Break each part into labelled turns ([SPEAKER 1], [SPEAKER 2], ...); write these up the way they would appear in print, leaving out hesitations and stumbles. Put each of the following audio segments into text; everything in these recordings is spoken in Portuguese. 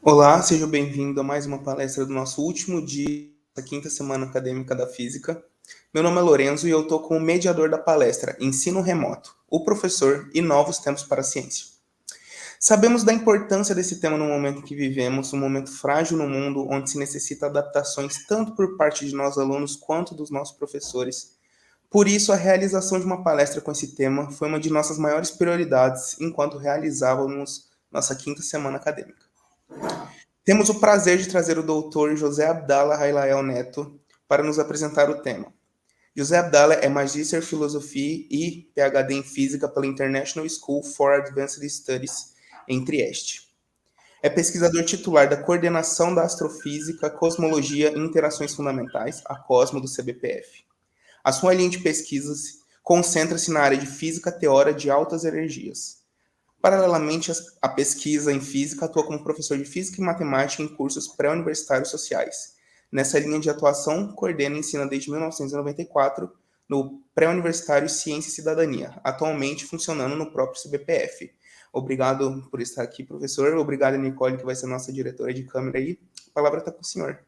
[SPEAKER 1] Olá, seja bem-vindo a mais uma palestra do nosso último dia da quinta semana acadêmica da Física. Meu nome é Lorenzo e eu estou como mediador da palestra Ensino Remoto, o professor e novos tempos para a ciência. Sabemos da importância desse tema no momento em que vivemos, um momento frágil no mundo, onde se necessita adaptações tanto por parte de nós alunos quanto dos nossos professores. Por isso, a realização de uma palestra com esse tema foi uma de nossas maiores prioridades enquanto realizávamos nossa quinta semana acadêmica. Temos o prazer de trazer o doutor José Abdala Hailael Neto para nos apresentar o tema. José Abdala é Magíster em Filosofia e PhD em Física pela International School for Advanced Studies, em Trieste. É pesquisador titular da Coordenação da Astrofísica, Cosmologia e Interações Fundamentais, a COSMO do CBPF. A sua linha de pesquisas concentra-se na área de física teórica de altas energias. Paralelamente à pesquisa em física, atua como professor de física e matemática em cursos pré-universitários sociais. Nessa linha de atuação, coordena e ensina desde 1994 no pré-universitário Ciência e Cidadania, atualmente funcionando no próprio CBPF. Obrigado por estar aqui, professor. Obrigado, Nicole, que vai ser nossa diretora de câmera aí. A palavra está com o senhor.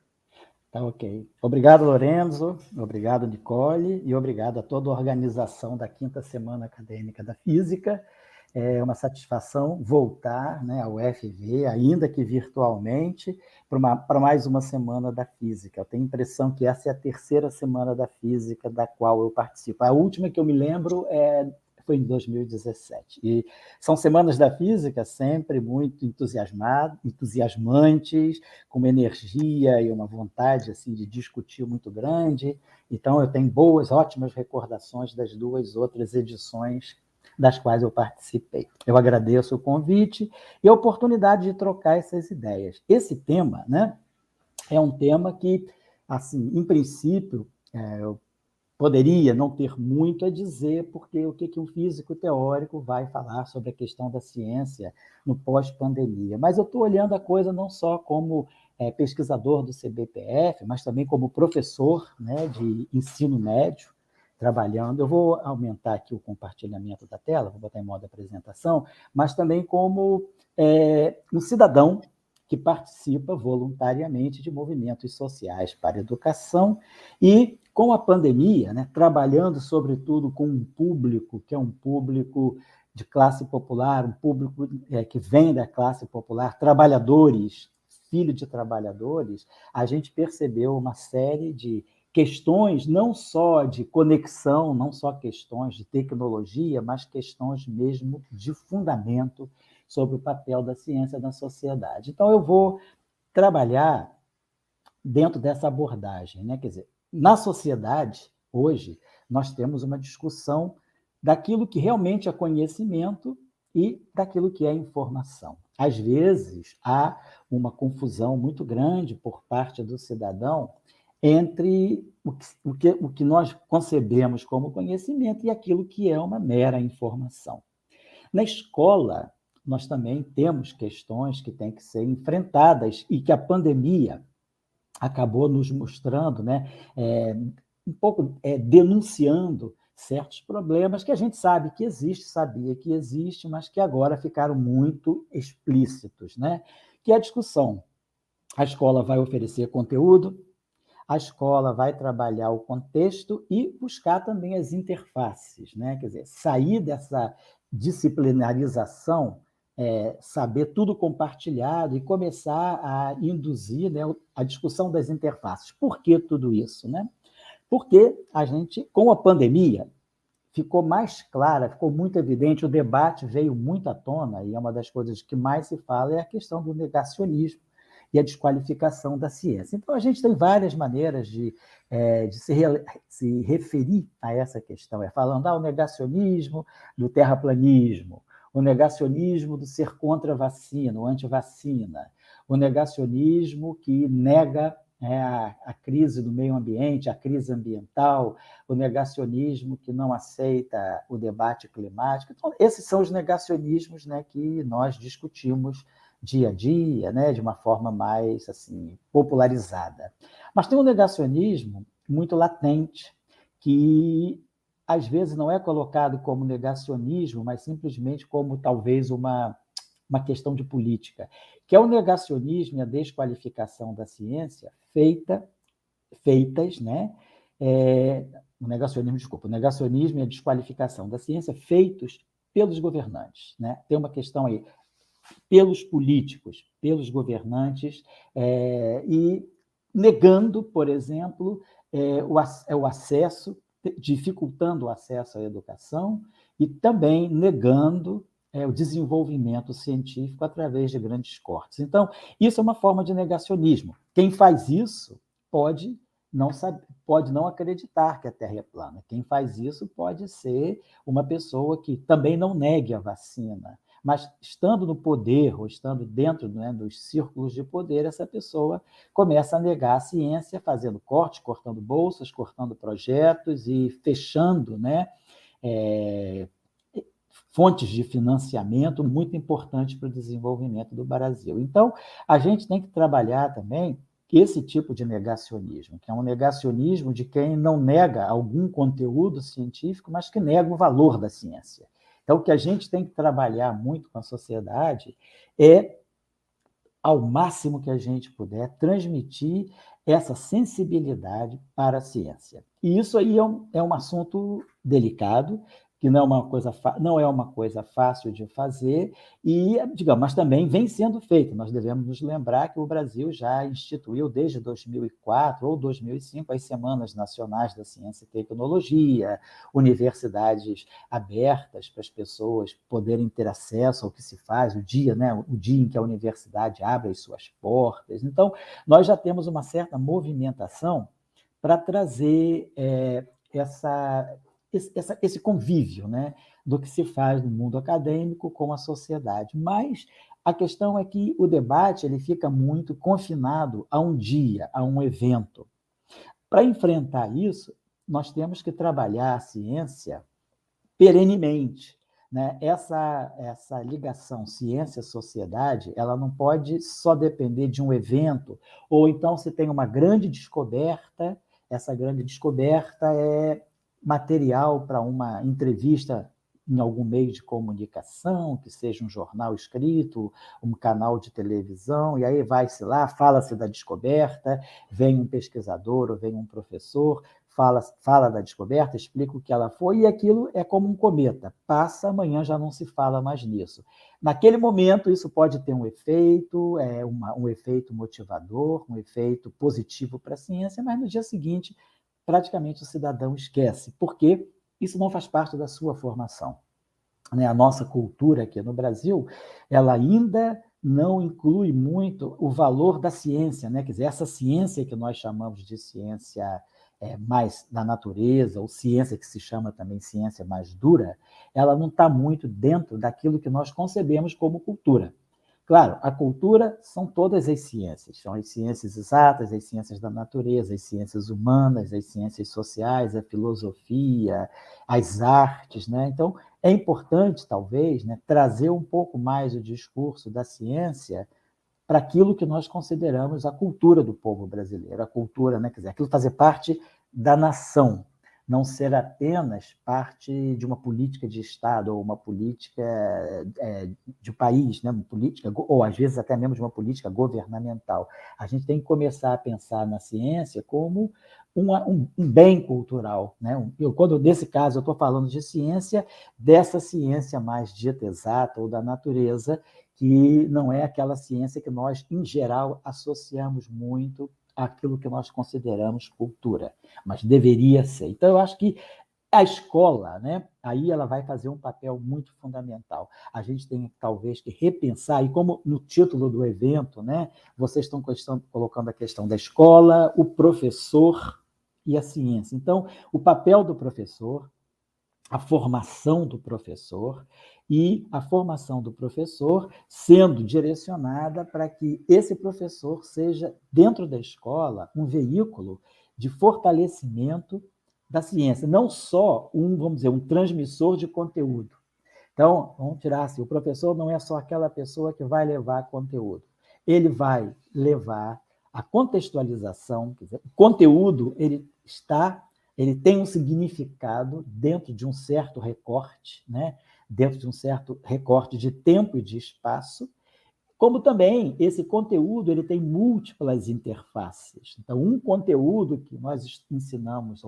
[SPEAKER 2] Tá ok. Obrigado, Lorenzo. Obrigado, Nicole. E obrigado a toda a organização da quinta semana acadêmica da Física. É uma satisfação voltar, né, ao UFV, ainda que virtualmente, para mais uma semana da Física. Eu tenho a impressão que essa é a terceira semana da Física da qual eu participo. A última que eu me lembro foi em 2017. E são semanas da Física sempre muito entusiasmantes, com uma energia e uma vontade assim, de discutir muito grande. Então, eu tenho ótimas recordações das duas outras edições das quais eu participei. Eu agradeço o convite e a oportunidade de trocar essas ideias. Esse tema, né, é um tema que, assim, em princípio, eu poderia não ter muito a dizer, porque o que um físico teórico vai falar sobre a questão da ciência no pós-pandemia. Mas eu estou olhando a coisa não só como pesquisador do CBPF, mas também como professor, né, de ensino médio, trabalhando. Eu vou aumentar aqui o compartilhamento da tela, vou botar em modo apresentação, mas também como um cidadão que participa voluntariamente de movimentos sociais para a educação e, com a pandemia, né, trabalhando sobretudo com um público que é um público de classe popular, um público que vem da classe popular, trabalhadores, filho de trabalhadores, a gente percebeu uma série de questões não só de conexão, não só questões de tecnologia, mas questões mesmo de fundamento sobre o papel da ciência na sociedade. Então, eu vou trabalhar dentro dessa abordagem, né? Quer dizer, na sociedade, hoje, nós temos uma discussão daquilo que realmente é conhecimento e daquilo que é informação. Às vezes, há uma confusão muito grande por parte do cidadão entre o que nós concebemos como conhecimento e aquilo que é uma mera informação. Na escola, nós também temos questões que têm que ser enfrentadas e que a pandemia acabou nos mostrando, né, um pouco denunciando certos problemas que a gente sabe que existe, sabia que existe, mas que agora ficaram muito explícitos, né? Que é a discussão. A escola vai oferecer conteúdo, a escola vai trabalhar o contexto e buscar também as interfaces, né? Quer dizer, sair dessa disciplinarização, saber tudo compartilhado e começar a induzir, né, a discussão das interfaces. Por que tudo isso, né? Porque a gente, com a pandemia, ficou mais clara, ficou muito evidente, o debate veio muito à tona, e é uma das coisas que mais se fala é a questão do negacionismo e a desqualificação da ciência. Então, a gente tem várias maneiras de se referir a essa questão, falando o negacionismo do terraplanismo, o negacionismo do ser contra a vacina, o antivacina, o negacionismo que nega a crise do meio ambiente, a crise ambiental, o negacionismo que não aceita o debate climático. Então, esses são os negacionismos, né, que nós discutimos dia a dia, né, de uma forma mais assim, popularizada. Mas tem um negacionismo muito latente, que às vezes não é colocado como negacionismo, mas simplesmente como talvez uma questão de política, que é o negacionismo e a desqualificação da ciência feitas, né? O negacionismo e a desqualificação da ciência feitos pelos governantes, né? Tem uma questão aí, pelos políticos, pelos governantes, e negando, por exemplo, o acesso, dificultando o acesso à educação e também negando o desenvolvimento científico através de grandes cortes. Então, isso é uma forma de negacionismo. Quem faz isso pode não acreditar que a Terra é plana. Quem faz isso pode ser uma pessoa que também não negue a vacina, mas estando no poder, ou estando dentro, né, dos círculos de poder, essa pessoa começa a negar a ciência, fazendo cortes, cortando bolsas, cortando projetos e fechando, né, fontes de financiamento muito importantes para o desenvolvimento do Brasil. Então, a gente tem que trabalhar também esse tipo de negacionismo, que é um negacionismo de quem não nega algum conteúdo científico, mas que nega o valor da ciência. Então, o que a gente tem que trabalhar muito com a sociedade é, ao máximo que a gente puder, transmitir essa sensibilidade para a ciência. E isso aí é um assunto delicado, que não é uma coisa fácil de fazer, e, digamos, mas também vem sendo feito. Nós devemos nos lembrar que o Brasil já instituiu, desde 2004 ou 2005, as Semanas Nacionais da Ciência e Tecnologia, universidades abertas para as pessoas poderem ter acesso ao que se faz, o dia, né, o dia em que a universidade abre as suas portas. Então, nós já temos uma certa movimentação para trazer esse convívio, né, do que se faz no mundo acadêmico com a sociedade. Mas a questão é que o debate ele fica muito confinado a um dia, a um evento. Para enfrentar isso, nós temos que trabalhar a ciência perenemente, né? Essa ligação ciência-sociedade, ela não pode só depender de um evento, ou então se tem uma grande descoberta, essa grande descoberta é material para uma entrevista em algum meio de comunicação, que seja um jornal escrito, um canal de televisão, e aí vai-se lá, fala-se da descoberta, vem um pesquisador ou vem um professor, fala da descoberta, explica o que ela foi, e aquilo é como um cometa. Passa, amanhã já não se fala mais nisso. Naquele momento, isso pode ter um efeito, um efeito motivador, um efeito positivo para a ciência, mas no dia seguinte, praticamente o cidadão esquece, porque isso não faz parte da sua formação. A nossa cultura aqui no Brasil, ela ainda não inclui muito o valor da ciência, né? Quer dizer, essa ciência que nós chamamos de ciência mais da natureza, ou ciência que se chama também ciência mais dura, ela não está muito dentro daquilo que nós concebemos como cultura. Claro, a cultura são todas as ciências, são as ciências exatas, as ciências da natureza, as ciências humanas, as ciências sociais, a filosofia, as artes, né? Então, é importante, talvez, né, trazer um pouco mais o discurso da ciência para aquilo que nós consideramos a cultura do povo brasileiro, a cultura, né, quer dizer, aquilo fazer parte da nação, não ser apenas parte de uma política de Estado ou uma política de país, né? Uma política, ou às vezes até mesmo de uma política governamental. A gente tem que começar a pensar na ciência como um bem cultural, né? Nesse caso, eu estou falando de ciência, dessa ciência mais dita exata ou da natureza, que não é aquela ciência que nós, em geral, associamos muito àquilo que nós consideramos cultura, mas deveria ser. Então, eu acho que a escola, né, aí ela vai fazer um papel muito fundamental. A gente tem, talvez, que repensar, e como no título do evento, né, vocês estão colocando a questão da escola, o professor e a ciência. Então, o papel do professor, a formação do professor, e a formação do professor sendo direcionada para que esse professor seja, dentro da escola, um veículo de fortalecimento da ciência, não só vamos dizer, um transmissor de conteúdo. Então, vamos tirar assim, o professor não é só aquela pessoa que vai levar conteúdo, ele vai levar a contextualização, quer dizer, o conteúdo ele tem um significado dentro de um certo recorte, né? Dentro de um certo recorte de tempo e de espaço, Como também esse conteúdo ele tem múltiplas interfaces. Então, um conteúdo que nós ensinamos,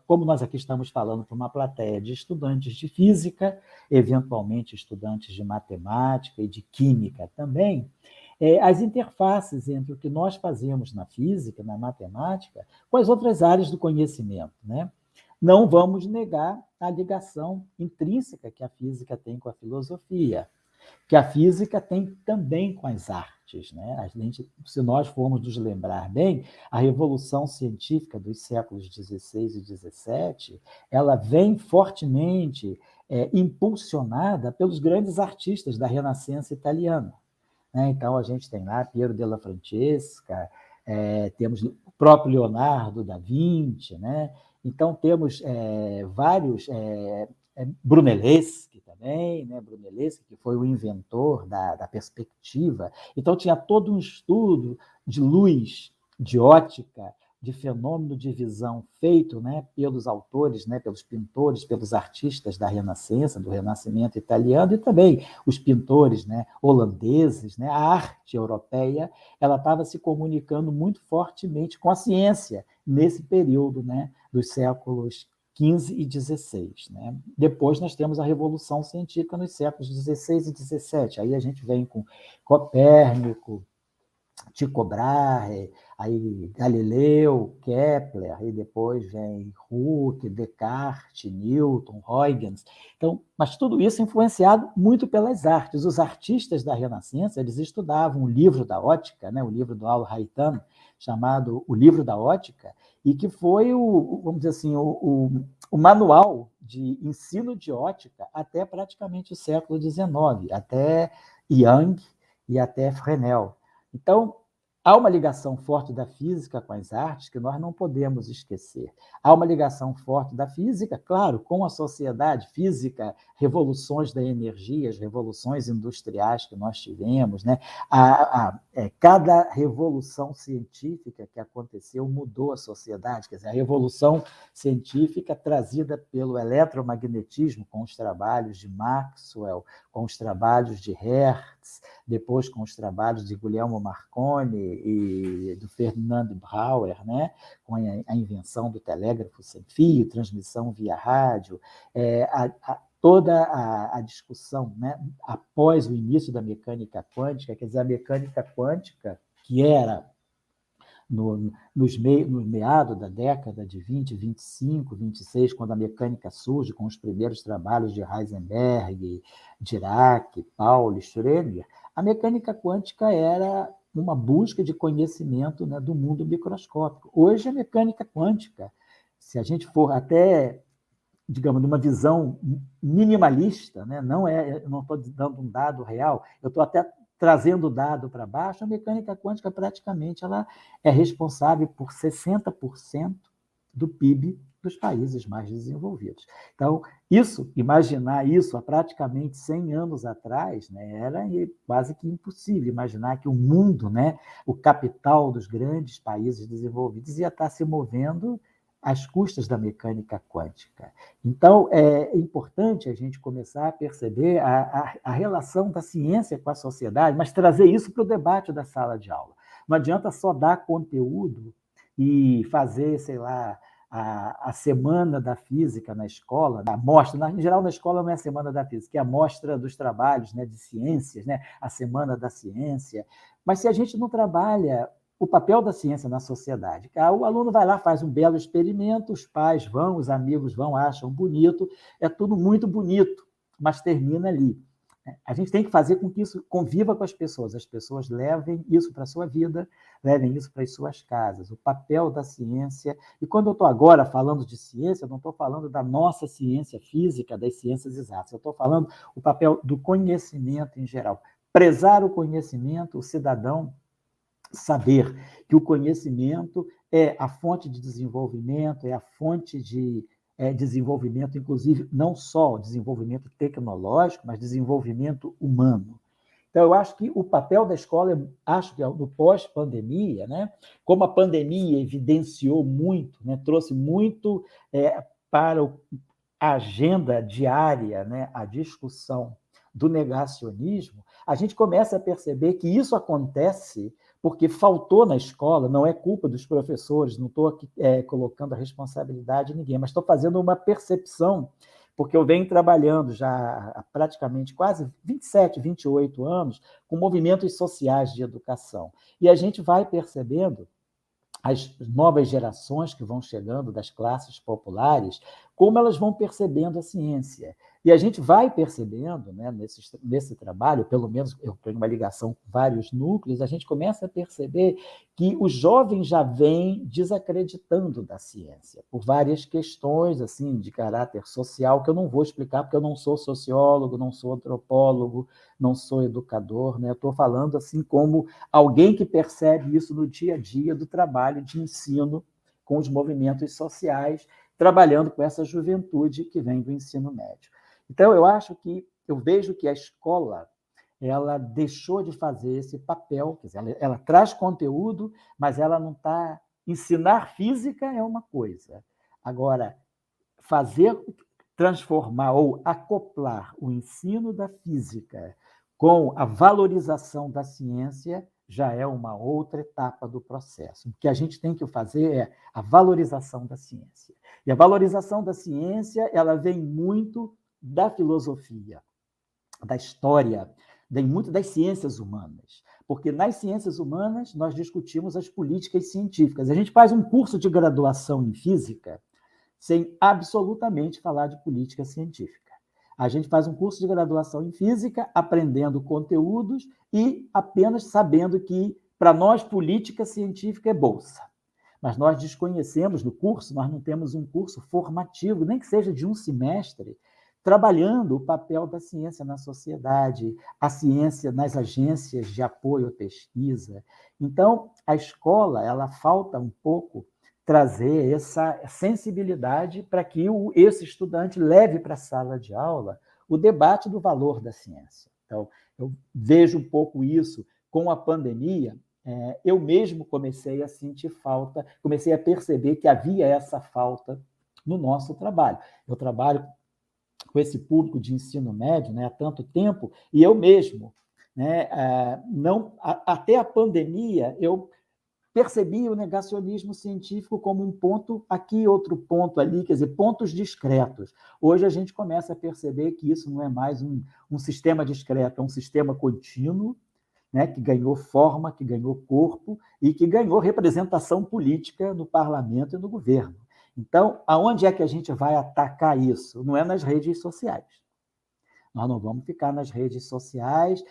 [SPEAKER 2] como nós aqui estamos falando para uma plateia de estudantes de física, eventualmente estudantes de matemática e de química também, as interfaces entre o que nós fazemos na física, na matemática, com as outras áreas do conhecimento, né? Não vamos negar a ligação intrínseca que a física tem com a filosofia, que a física tem também com as artes, né? A gente, se nós formos nos lembrar bem, a revolução científica dos séculos XVI e XVII, ela vem fortemente impulsionada pelos grandes artistas da Renascença italiana, né? Então, a gente tem lá Piero della Francesca, temos o próprio Leonardo da Vinci, né? Então, temos vários... Brunelleschi também, né? Brunelleschi, que foi o inventor da perspectiva. Então, tinha todo um estudo de luz, de ótica, de fenômeno de visão feito, né, pelos autores, né, pelos pintores, pelos artistas da Renascença, do Renascimento italiano, e também os pintores, né, holandeses, né, a arte europeia, ela estava se comunicando muito fortemente com a ciência nesse período, né, dos séculos XV e XVI. Né? Depois nós temos a Revolução Científica nos séculos XVI e XVII. Aí a gente vem com Copérnico, Tycho Brahe, aí Galileu, Kepler, e depois vem Hooke, Descartes, Newton, Huygens. Então, mas tudo isso influenciado muito pelas artes. Os artistas da Renascença, eles estudavam o livro da ótica, né, o livro do Al-Haytham, chamado O Livro da Ótica, e que foi vamos dizer assim, o manual de ensino de ótica até praticamente o século XIX, até Young e até Fresnel. Então, há uma ligação forte da física com as artes que nós não podemos esquecer. Há uma ligação forte da física, claro, com a sociedade física, revoluções da energia, as revoluções industriais que nós tivemos, né? Cada revolução científica que aconteceu mudou a sociedade. Quer dizer, a revolução científica trazida pelo eletromagnetismo, com os trabalhos de Maxwell, com os trabalhos de Hertz, depois com os trabalhos de Guglielmo Marconi e do Ferdinand Brauer, né? Com a invenção do telégrafo sem fio, transmissão via rádio, toda a discussão, né? Após o início da mecânica quântica, quer dizer, a mecânica quântica, que era no meado da década de 20, 25, 26, quando a mecânica surge com os primeiros trabalhos de Heisenberg, Dirac, Pauli, Schrödinger, a mecânica quântica era uma busca de conhecimento, né, do mundo microscópico. Hoje, a mecânica quântica, se a gente for até, digamos, numa visão minimalista, né, não estou dando um dado real, eu estou até trazendo o dado para baixo, a mecânica quântica praticamente ela é responsável por 60% do PIB dos países mais desenvolvidos. Então, imaginar isso há praticamente 100 anos atrás, né, era quase que impossível imaginar que o mundo, né, o capital dos grandes países desenvolvidos ia estar se movendo às custas da mecânica quântica. Então, é importante a gente começar a perceber a relação da ciência com a sociedade, mas trazer isso para o debate da sala de aula. Não adianta só dar conteúdo e fazer, sei lá, a semana da física na escola, a mostra, em geral na escola não é a semana da física, é a mostra dos trabalhos, né, de ciências, né, a semana da ciência, mas se a gente não trabalha o papel da ciência na sociedade, o aluno vai lá, faz um belo experimento, os pais vão, os amigos vão, acham bonito, é tudo muito bonito, mas termina ali. A gente tem que fazer com que isso conviva com as pessoas levem isso para a sua vida, levem isso para as suas casas, o papel da ciência. E quando eu estou agora falando de ciência, eu não estou falando da nossa ciência física, das ciências exatas, eu estou falando o papel do conhecimento em geral. Prezar o conhecimento, o cidadão saber que o conhecimento é a fonte de desenvolvimento, é a fonte de desenvolvimento, inclusive, não só desenvolvimento tecnológico, mas desenvolvimento humano. Então, eu acho que o papel da escola, acho que no pós-pandemia, né, como a pandemia evidenciou muito, né, trouxe muito para a agenda diária, né, a discussão do negacionismo, a gente começa a perceber que isso acontece porque faltou na escola, não é culpa dos professores, não estou aqui colocando a responsabilidade em ninguém, mas estou fazendo uma percepção, porque eu venho trabalhando já há praticamente quase 27, 28 anos com movimentos sociais de educação. E a gente vai percebendo as novas gerações que vão chegando das classes populares, como elas vão percebendo a ciência. E a gente vai percebendo, né, nesse trabalho, pelo menos eu tenho uma ligação com vários núcleos, a gente começa a perceber que os jovens já vêm desacreditando da ciência, por várias questões assim de caráter social, que eu não vou explicar, porque eu não sou sociólogo, não sou antropólogo, não sou educador, né? Estou falando assim como alguém que percebe isso no dia a dia do trabalho de ensino com os movimentos sociais, trabalhando com essa juventude que vem do ensino médio. Então, eu vejo que a escola ela deixou de fazer esse papel, quer dizer, ela traz conteúdo, mas ela não está... Ensinar física é uma coisa. Agora, transformar ou acoplar o ensino da física com a valorização da ciência já é uma outra etapa do processo. O que a gente tem que fazer é a valorização da ciência. E a valorização da ciência, ela vem muito da filosofia, da história, vem muito das ciências humanas. Porque nas ciências humanas nós discutimos as políticas científicas. A gente faz um curso de graduação em física sem absolutamente falar de política científica. A gente faz um curso de graduação em física, aprendendo conteúdos e apenas sabendo que, para nós, política científica é bolsa. Mas nós desconhecemos no curso, nós não temos um curso formativo, nem que seja de um semestre, trabalhando o papel da ciência na sociedade, a ciência nas agências de apoio à pesquisa. Então, a escola, ela falta um pouco trazer essa sensibilidade para que esse estudante leve para a sala de aula o debate do valor da ciência. Então, eu vejo um pouco isso com a pandemia. Eu mesmo comecei a sentir falta, comecei a perceber que havia essa falta no nosso trabalho. Eu trabalho com esse público de ensino médio, né, há tanto tempo, e eu mesmo, né, até a pandemia, eu percebi o negacionismo científico como um ponto aqui, outro ponto ali, quer dizer, pontos discretos. Hoje a gente começa a perceber que isso não é mais um sistema discreto, é um sistema contínuo, né, que ganhou forma, que ganhou corpo e que ganhou representação política no parlamento e no governo. Então, aonde é que a gente vai atacar isso? Não é nas redes sociais. Nós não vamos ficar nas redes sociais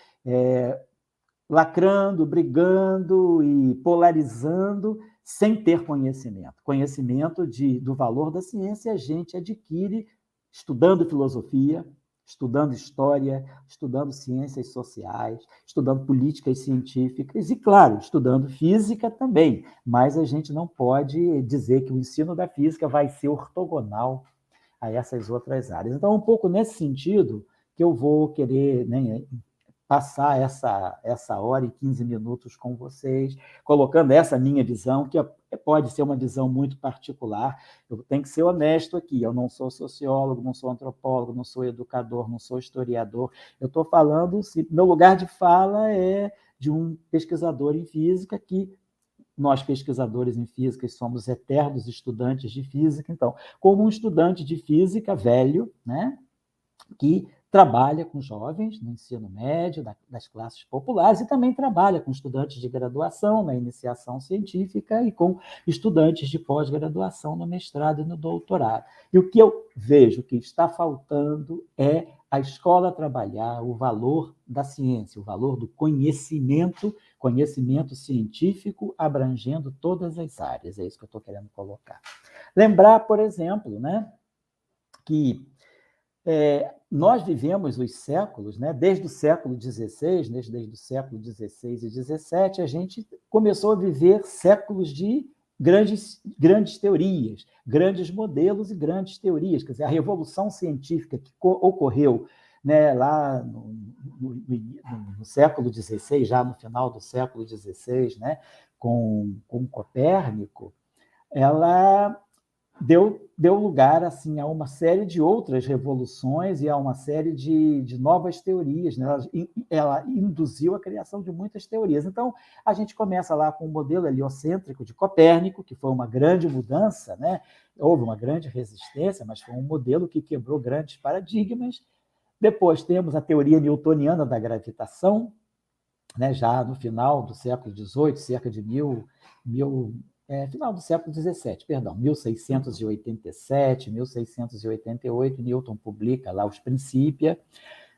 [SPEAKER 2] lacrando, brigando e polarizando sem ter conhecimento. Conhecimento do valor da ciência a gente adquire estudando filosofia, estudando história, estudando ciências sociais, estudando políticas científicas e, claro, estudando física também. Mas a gente não pode dizer que o ensino da física vai ser ortogonal a essas outras áreas. Então, um pouco nesse sentido que eu vou querer, né, passar essa hora e 15 minutos com vocês, colocando essa minha visão, que pode ser uma visão muito particular. Eu tenho que ser honesto aqui, eu não sou sociólogo, não sou antropólogo, não sou educador, não sou historiador. Eu estou falando, meu lugar de fala é de um pesquisador em física que nós, pesquisadores em física, somos eternos estudantes de física. Então, como um estudante de física velho, né, que trabalha com jovens no ensino médio, das classes populares, e também trabalha com estudantes de graduação na iniciação científica e com estudantes de pós-graduação no mestrado e no doutorado. E o que eu vejo que está faltando é a escola trabalhar o valor da ciência, o valor do conhecimento científico abrangendo todas as áreas. É isso que eu estou querendo colocar. Lembrar, por exemplo, né, que nós vivemos os séculos, né? Desde o século XVI, desde o século XVI e XVII, a gente começou a viver séculos de grandes teorias, grandes modelos e grandes teorias. Quer dizer, a revolução científica que ocorreu, né, lá no século XVI, já no final do século XVI, né, com Copérnico, ela deu lugar assim, a uma série de outras revoluções e a uma série de novas teorias. Né? Ela induziu a criação de muitas teorias. Então, a gente começa lá com o modelo heliocêntrico de Copérnico, que foi uma grande mudança, né? Houve uma grande resistência, mas foi um modelo que quebrou grandes paradigmas. Depois temos a teoria newtoniana da gravitação, né? Já no final do século XVIII, cerca de final do século XVII, perdão, 1687, 1688, Newton publica lá os Principia.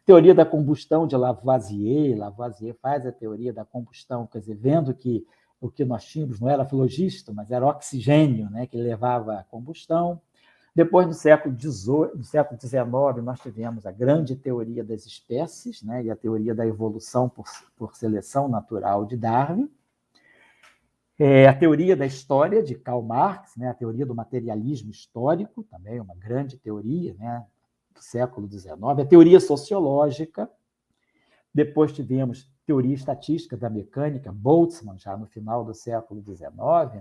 [SPEAKER 2] Teoria da combustão de Lavoisier faz a teoria da combustão, quer dizer, vendo que o que nós tínhamos não era flogisto, mas era oxigênio, né, que levava à combustão. Depois, no século XIX, nós tivemos a grande teoria das espécies, né, e a teoria da evolução por seleção natural de Darwin. A teoria da história de Karl Marx, né, a teoria do materialismo histórico, também uma grande teoria, né, do século XIX. A teoria sociológica. Depois tivemos teoria estatística da mecânica, Boltzmann, já no final do século XIX,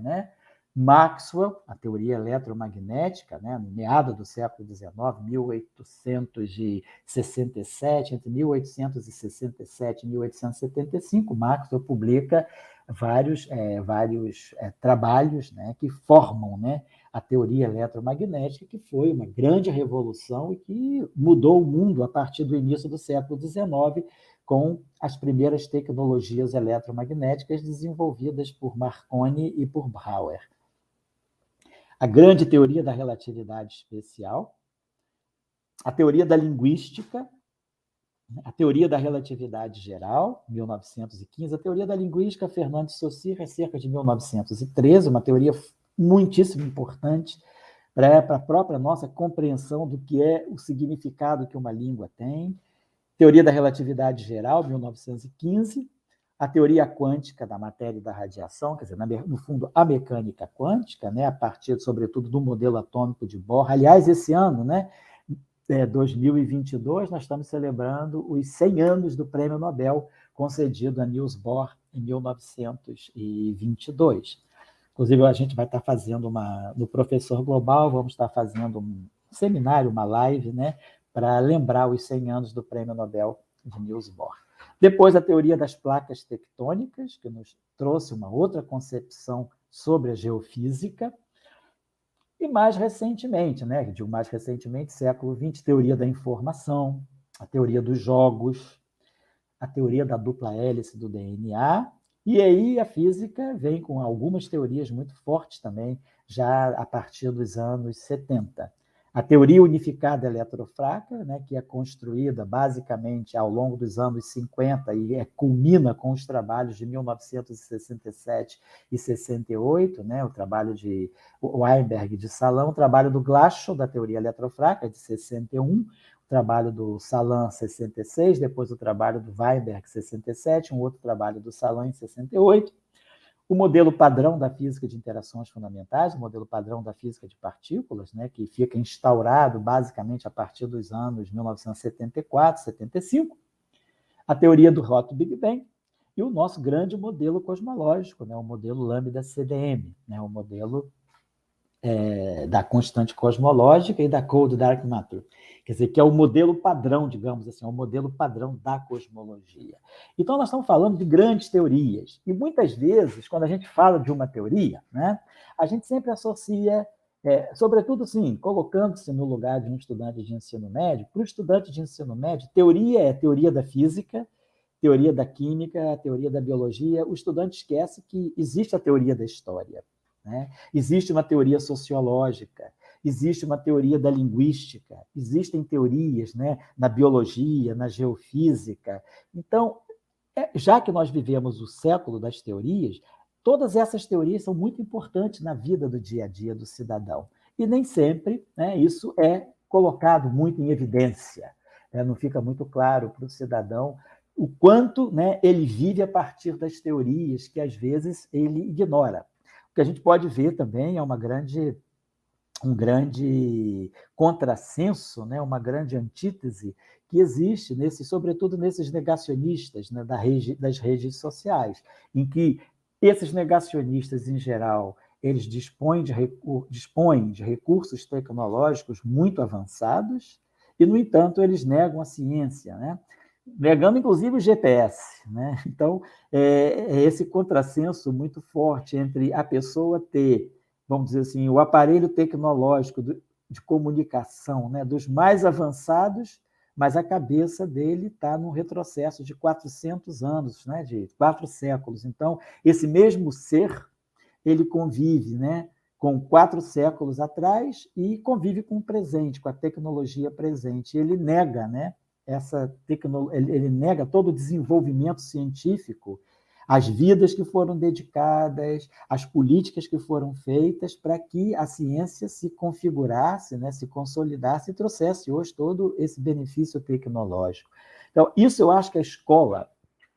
[SPEAKER 2] né? Maxwell, a teoria eletromagnética, né? No meado do século XIX, 1867, entre 1867 e 1875, Maxwell publica vários trabalhos, né, que formam, né, a teoria eletromagnética, que foi uma grande revolução e que mudou o mundo a partir do início do século XIX, com as primeiras tecnologias eletromagnéticas desenvolvidas por Marconi e por Brouwer. A grande teoria da relatividade especial, a teoria da linguística, a teoria da relatividade geral, 1915, a teoria da linguística, Fernand de Saussure, cerca de 1913, uma teoria muitíssimo importante para a própria nossa compreensão do que é o significado que uma língua tem. Teoria da relatividade geral, 1915, a teoria quântica da matéria e da radiação, quer dizer, no fundo, a mecânica quântica, né, a partir, sobretudo, do modelo atômico de Bohr. Aliás, esse ano, né, 2022, nós estamos celebrando os 100 anos do Prêmio Nobel concedido a Niels Bohr em 1922. Inclusive, a gente vai estar fazendo no Professor Global, vamos estar fazendo um seminário, uma live, né, para lembrar os 100 anos do Prêmio Nobel de Niels Bohr. Depois, a teoria das placas tectônicas, que nos trouxe uma outra concepção sobre a geofísica. E mais recentemente, século XX, teoria da informação, a teoria dos jogos, a teoria da dupla hélice do DNA, e aí a física vem com algumas teorias muito fortes também, já a partir dos anos 70. A teoria unificada eletrofráca, né, que é construída basicamente ao longo dos anos 50 e culmina com os trabalhos de 1967 e 68, né, o trabalho de Weinberg de Salin, o trabalho do Glashow, da teoria eletrofráca, de 61, o trabalho do Salin, 66, depois o trabalho do Weinberg, 67, um outro trabalho do Salin, em 68. O modelo padrão da física de interações fundamentais, o modelo padrão da física de partículas, né, que fica instaurado basicamente a partir dos anos 1974, 75, a teoria do Hot Big Bang e o nosso grande modelo cosmológico, né, o modelo Lambda-CDM, né, o modelo da constante cosmológica e da Cold Dark Matter. Quer dizer, que é o modelo padrão, digamos assim, é o modelo padrão da cosmologia. Então, nós estamos falando de grandes teorias. E, muitas vezes, quando a gente fala de uma teoria, né, a gente sempre associa, sobretudo, sim, colocando-se no lugar de um estudante de ensino médio, para o estudante de ensino médio, teoria é teoria da física, teoria da química, teoria da biologia. O estudante esquece que existe a teoria da história, né? Existe uma teoria sociológica, existe uma teoria da linguística, existem teorias, né, na biologia, na geofísica. Então, já que nós vivemos o século das teorias, todas essas teorias são muito importantes na vida do dia a dia do cidadão. E nem sempre, né, isso é colocado muito em evidência. Não fica muito claro para o cidadão o quanto, né, ele vive a partir das teorias que, às vezes, ele ignora. O que a gente pode ver também é um grande contrassenso, né? Uma grande antítese que existe, sobretudo nesses negacionistas, né, das redes sociais, em que esses negacionistas, em geral, eles dispõem de recursos tecnológicos muito avançados e, no entanto, eles negam a ciência, né? Negando, inclusive, o GPS, né? Então, é esse contrassenso muito forte entre a pessoa ter, vamos dizer assim, o aparelho tecnológico de comunicação, né, dos mais avançados, mas a cabeça dele está num retrocesso de 400 anos, né, de 4 séculos. Então, esse mesmo ser, ele convive, né, com 4 séculos atrás e convive com o presente, com a tecnologia presente. Ele nega, né, ele nega todo o desenvolvimento científico, as vidas que foram dedicadas, as políticas que foram feitas para que a ciência se configurasse, né, se consolidasse e trouxesse hoje todo esse benefício tecnológico. Então, isso eu acho que a escola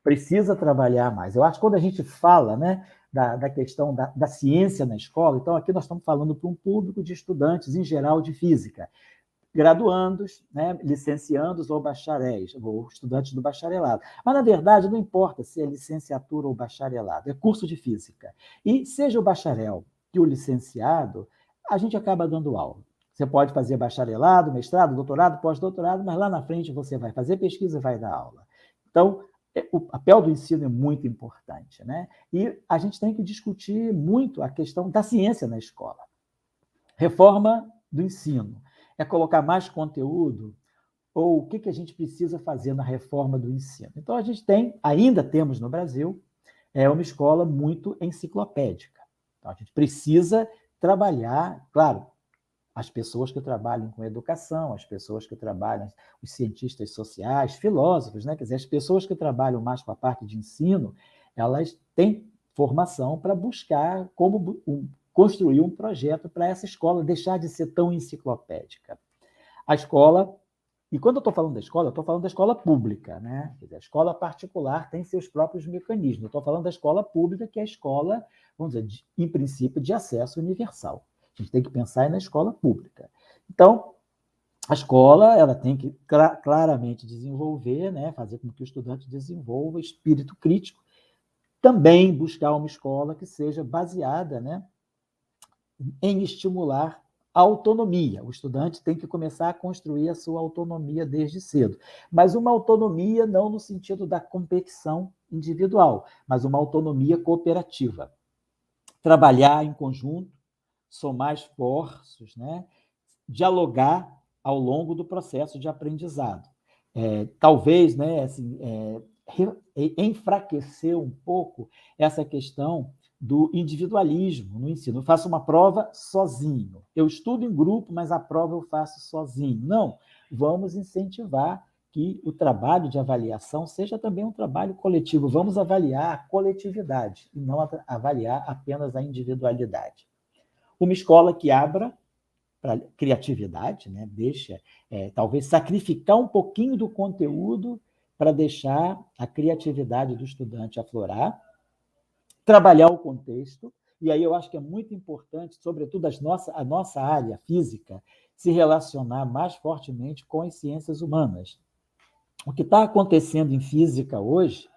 [SPEAKER 2] precisa trabalhar mais. Eu acho que quando a gente fala, né, da questão da ciência na escola, então aqui nós estamos falando para um público de estudantes, em geral, de física, graduandos, né, licenciandos ou bacharéis, ou estudantes do bacharelado. Mas, na verdade, não importa se é licenciatura ou bacharelado, é curso de física. E seja o bacharel que o licenciado, a gente acaba dando aula. Você pode fazer bacharelado, mestrado, doutorado, pós-doutorado, mas lá na frente você vai fazer pesquisa e vai dar aula. Então, o papel do ensino é muito importante, né? E a gente tem que discutir muito a questão da ciência na escola. Reforma do ensino. É colocar mais conteúdo? Ou o que a gente precisa fazer na reforma do ensino? Então, a gente ainda temos no Brasil, uma escola muito enciclopédica. Então, a gente precisa trabalhar, claro, as pessoas que trabalham com educação, as pessoas que trabalham, os cientistas sociais, filósofos, né? Quer dizer, as pessoas que trabalham mais com a parte de ensino, elas têm formação para buscar como construir um projeto para essa escola deixar de ser tão enciclopédica. A escola, e quando eu estou falando da escola, eu estou falando da escola pública, né? Quer dizer, a escola particular tem seus próprios mecanismos. Eu estou falando da escola pública, que é a escola, vamos dizer, em princípio, de acesso universal. A gente tem que pensar na escola pública. Então, a escola ela tem que claramente desenvolver, né? Fazer com que o estudante desenvolva espírito crítico, também buscar uma escola que seja baseada, né, em estimular a autonomia. O estudante tem que começar a construir a sua autonomia desde cedo. Mas uma autonomia não no sentido da competição individual, mas uma autonomia cooperativa. Trabalhar em conjunto, somar esforços, né? Dialogar ao longo do processo de aprendizado. Talvez, né, assim, enfraquecer um pouco essa questão do individualismo no ensino. Eu faço uma prova sozinho. Eu estudo em grupo, mas a prova eu faço sozinho. Não, vamos incentivar que o trabalho de avaliação seja também um trabalho coletivo. Vamos avaliar a coletividade e não avaliar apenas a individualidade. Uma escola que abra para criatividade, né? Deixa, talvez, sacrificar um pouquinho do conteúdo para deixar a criatividade do estudante aflorar, trabalhar o contexto, e aí eu acho que é muito importante, sobretudo a nossa área física, se relacionar mais fortemente com as ciências humanas. O que está acontecendo em física hoje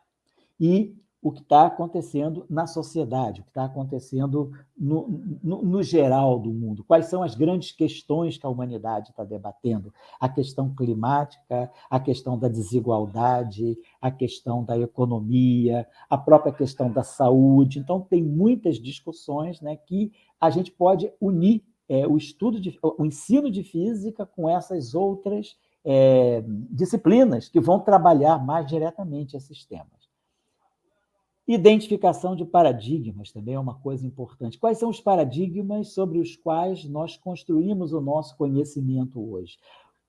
[SPEAKER 2] e o que está acontecendo na sociedade, o que está acontecendo no geral do mundo. Quais são as grandes questões que a humanidade está debatendo? A questão climática, a questão da desigualdade, a questão da economia, a própria questão da saúde. Então, tem muitas discussões, né, que a gente pode unir o ensino de física com essas outras disciplinas que vão trabalhar mais diretamente esses temas. Identificação de paradigmas também é uma coisa importante. Quais são os paradigmas sobre os quais nós construímos o nosso conhecimento hoje?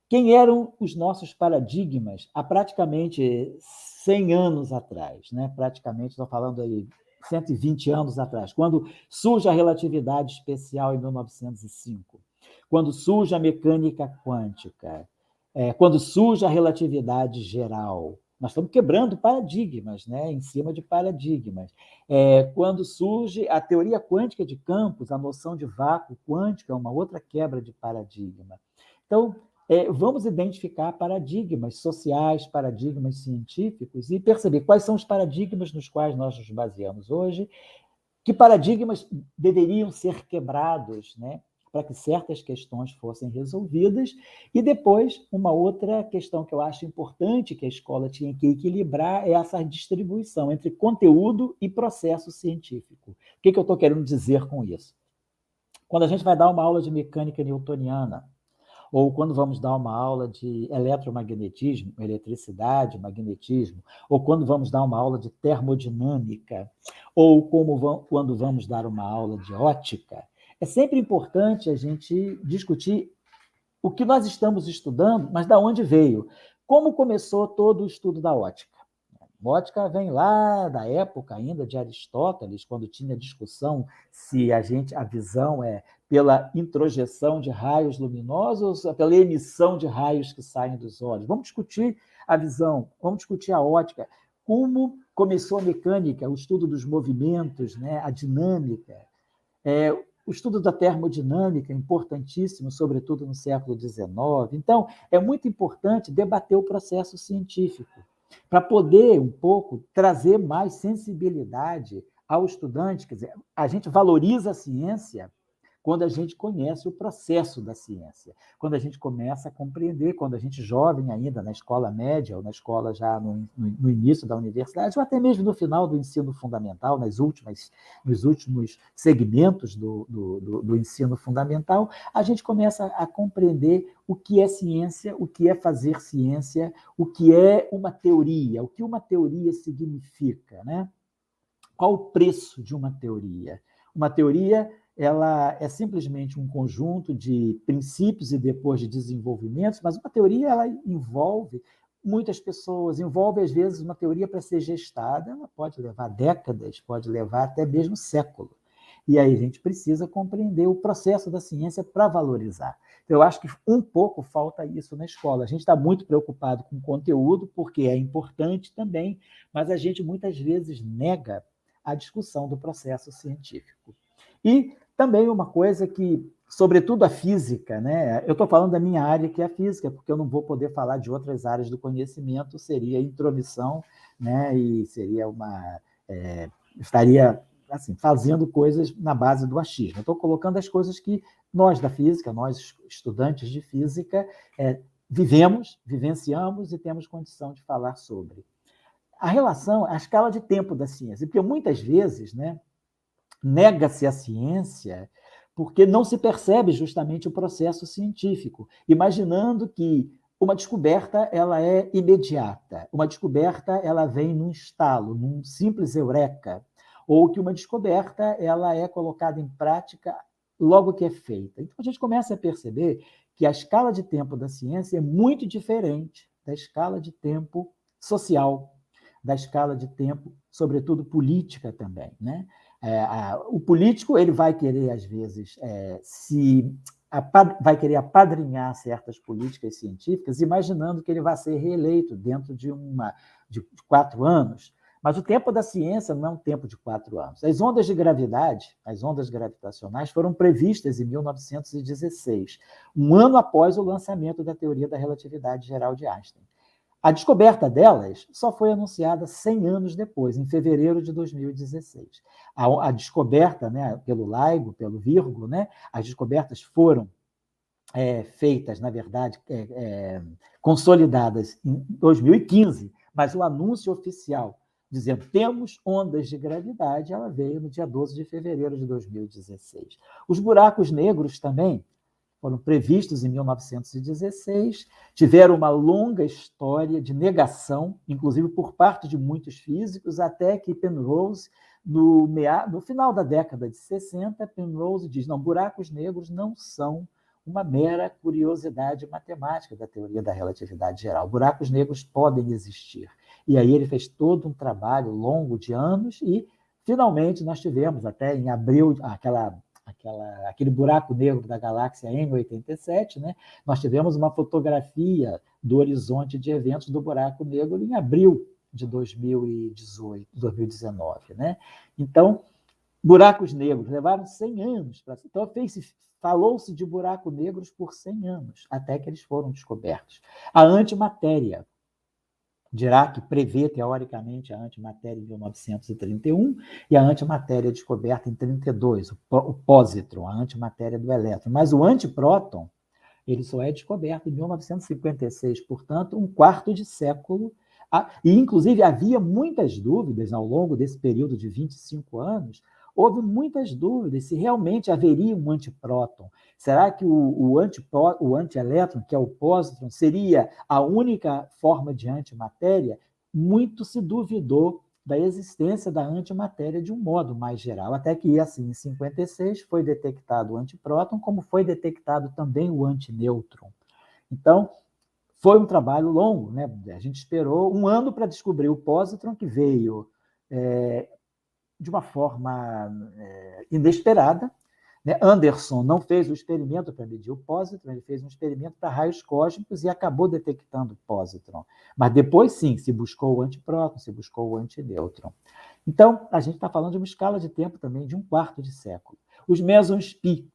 [SPEAKER 2] Quem eram os nossos paradigmas há praticamente 100 anos atrás, né? Praticamente, estou falando aí 120 anos atrás, quando surge a relatividade especial em 1905, quando surge a mecânica quântica, quando surge a relatividade geral. Nós estamos quebrando paradigmas, né, em cima de paradigmas. Quando surge a teoria quântica de campos, a noção de vácuo quântico é uma outra quebra de paradigma. Então, vamos identificar paradigmas sociais, paradigmas científicos e perceber quais são os paradigmas nos quais nós nos baseamos hoje, Que paradigmas deveriam ser quebrados, né, para que certas questões fossem resolvidas. E depois, uma outra questão que eu acho importante que a escola tinha que equilibrar é essa distribuição entre conteúdo e processo científico. O que eu estou querendo dizer com isso? Quando a gente vai dar uma aula de mecânica newtoniana, ou quando vamos dar uma aula de eletromagnetismo, eletricidade, magnetismo, ou quando vamos dar uma aula de termodinâmica, ou quando vamos dar uma aula de ótica, é sempre importante a gente discutir o que nós estamos estudando, mas de onde veio. Como começou todo o estudo da ótica? A ótica vem lá da época ainda de Aristóteles, quando tinha discussão se a visão é pela introjeção de raios luminosos ou pela emissão de raios que saem dos olhos. Vamos discutir a visão, vamos discutir a ótica, como começou a mecânica, o estudo dos movimentos, né, a dinâmica. O estudo da termodinâmica é importantíssimo, sobretudo no século XIX. Então, é muito importante debater o processo científico, para poder, um pouco, trazer mais sensibilidade ao estudante. Quer dizer, a gente valoriza a ciência quando a gente conhece o processo da ciência, quando a gente começa a compreender, quando a gente jovem ainda, na escola média, ou na escola já no início da universidade, ou até mesmo no final do ensino fundamental, nos últimos segmentos do ensino fundamental, a gente começa a compreender o que é ciência, o que é fazer ciência, o que é uma teoria, o que uma teoria significa, né? Qual o preço de uma teoria? Uma teoria, ela é simplesmente um conjunto de princípios e depois de desenvolvimentos, mas uma teoria, ela envolve muitas pessoas, envolve, às vezes, uma teoria para ser gestada, ela pode levar décadas, pode levar até mesmo século. E aí a gente precisa compreender o processo da ciência para valorizar. Então, eu acho que um pouco falta isso na escola. A gente está muito preocupado com o conteúdo, porque é importante também, mas a gente muitas vezes nega a discussão do processo científico. E também uma coisa que, sobretudo a física, né? Eu estou falando da minha área, que é a física, porque eu não vou poder falar de outras áreas do conhecimento, seria intromissão, né? E seria estaria assim, fazendo coisas na base do achismo. Eu estou colocando as coisas que nós da física, nós estudantes de física, vivenciamos e temos condição de falar sobre. A relação, a escala de tempo da ciência, porque muitas vezes, né, nega-se a ciência porque não se percebe justamente o processo científico, imaginando que uma descoberta ela é imediata, uma descoberta ela vem num estalo, num simples eureka, ou que uma descoberta ela é colocada em prática logo que é feita. Então a gente começa a perceber que a escala de tempo da ciência é muito diferente da escala de tempo social, da escala de tempo, sobretudo política também, né? O político ele vai querer, às vezes, vai querer apadrinhar certas políticas científicas, imaginando que ele vai ser reeleito dentro de 4 anos. Mas o tempo da ciência não é um tempo de 4 anos. As ondas de gravidade, as ondas gravitacionais, foram previstas em 1916, um ano após o lançamento da teoria da relatividade geral de Einstein. A descoberta delas só foi anunciada 100 anos depois, em fevereiro de 2016. A descoberta, né, pelo LIGO, pelo Virgo, né, as descobertas foram feitas, na verdade, consolidadas em 2015, mas o anúncio oficial dizendo temos ondas de gravidade, ela veio no dia 12 de fevereiro de 2016. Os buracos negros também foram previstos em 1916, tiveram uma longa história de negação, inclusive por parte de muitos físicos, até que Penrose, no final da década de 60, Penrose diz, não, buracos negros não são uma mera curiosidade matemática da teoria da relatividade geral. Buracos negros podem existir. E aí ele fez todo um trabalho longo de anos e, finalmente, nós tivemos, até em abril, aquele buraco negro da galáxia M87, né? Nós tivemos uma fotografia do horizonte de eventos do buraco negro em abril de 2019. Né? Então, buracos negros levaram 100 anos. Então, falou-se de buracos negros por 100 anos, até que eles foram descobertos. A antimatéria. Dirac prevê, teoricamente, a antimatéria em 1931 e a antimatéria descoberta em 1932, o pósitron, a antimatéria do elétron. Mas o antipróton, ele só é descoberto em 1956, portanto, um quarto de século. E, inclusive, havia muitas dúvidas ao longo desse período de 25 anos, houve muitas dúvidas se realmente haveria um antipróton. Será que o antielétron, que é o pósitron, seria a única forma de antimatéria? Muito se duvidou da existência da antimatéria de um modo mais geral, até que, assim, em 56 foi detectado o antipróton, como foi detectado também o antinêutron. Então, foi um trabalho longo, né? A gente esperou um ano para descobrir o pósitron, que veio de uma forma inesperada. Né? Anderson não fez o experimento para medir o pósitron, ele fez um experimento para raios cósmicos e acabou detectando o pósitron. Mas depois, sim, se buscou o antipróton, se buscou o antinêutron. Então, a gente está falando de uma escala de tempo também de um quarto de século. Os mesons pi,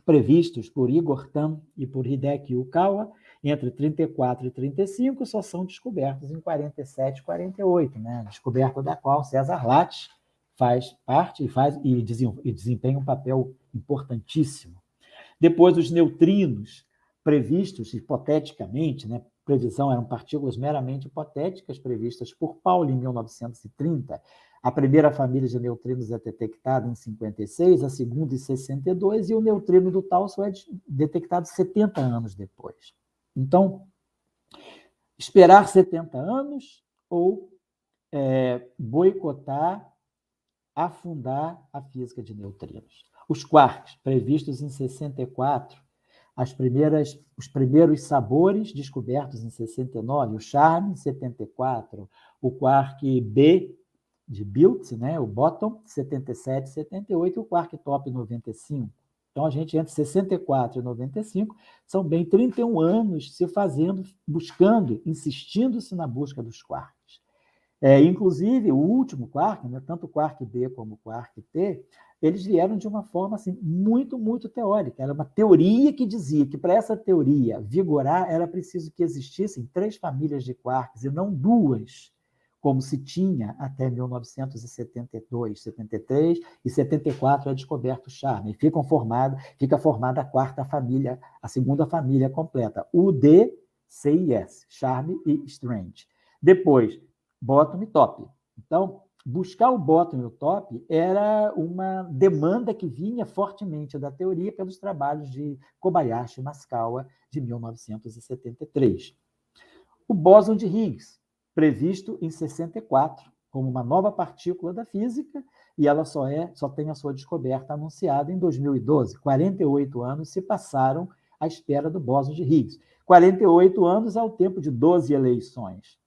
[SPEAKER 2] previstos por Igor Tamm e por Hideki Yukawa, entre 34 e 35, só são descobertos em 47 e 48, né? Descoberta da qual César Lattes faz parte e desempenha um papel importantíssimo. Depois, os neutrinos, previstos hipoteticamente, né? Previsão eram partículas meramente hipotéticas, previstas por Pauli em 1930. A primeira família de neutrinos é detectada em 56, a segunda em 62, e o neutrino do Tau só é detectado 70 anos depois. Então, esperar 70 anos ou boicotar, afundar a física de neutrinos. Os quarks, previstos em 64, os primeiros sabores descobertos em 69, o charme em 74, o quark B de Bilt, né, o bottom, 77, 78, e o quark top, 95. Então, a gente, entre 64 e 95, são bem 31 anos se fazendo, buscando, insistindo-se na busca dos quarks. Inclusive, o último quark, né, tanto o quark B como o quark T, eles vieram de uma forma assim, muito, muito teórica. Era uma teoria que dizia que, para essa teoria vigorar, era preciso que existissem 3 famílias de quarks e não 2, como se tinha até 1972, 73 e 74 é descoberto o charme. Fica formada a quarta família, a segunda família completa, o D, C e S, charme e strange. Depois, bottom e top. Então, buscar o bottom e o top era uma demanda que vinha fortemente da teoria pelos trabalhos de Kobayashi e Maskawa, de 1973. O bóson de Higgs, previsto em 64, como uma nova partícula da física, e ela só tem a sua descoberta anunciada em 2012. 48 anos se passaram à espera do bóson de Higgs. 48 anos ao tempo de 12 eleições.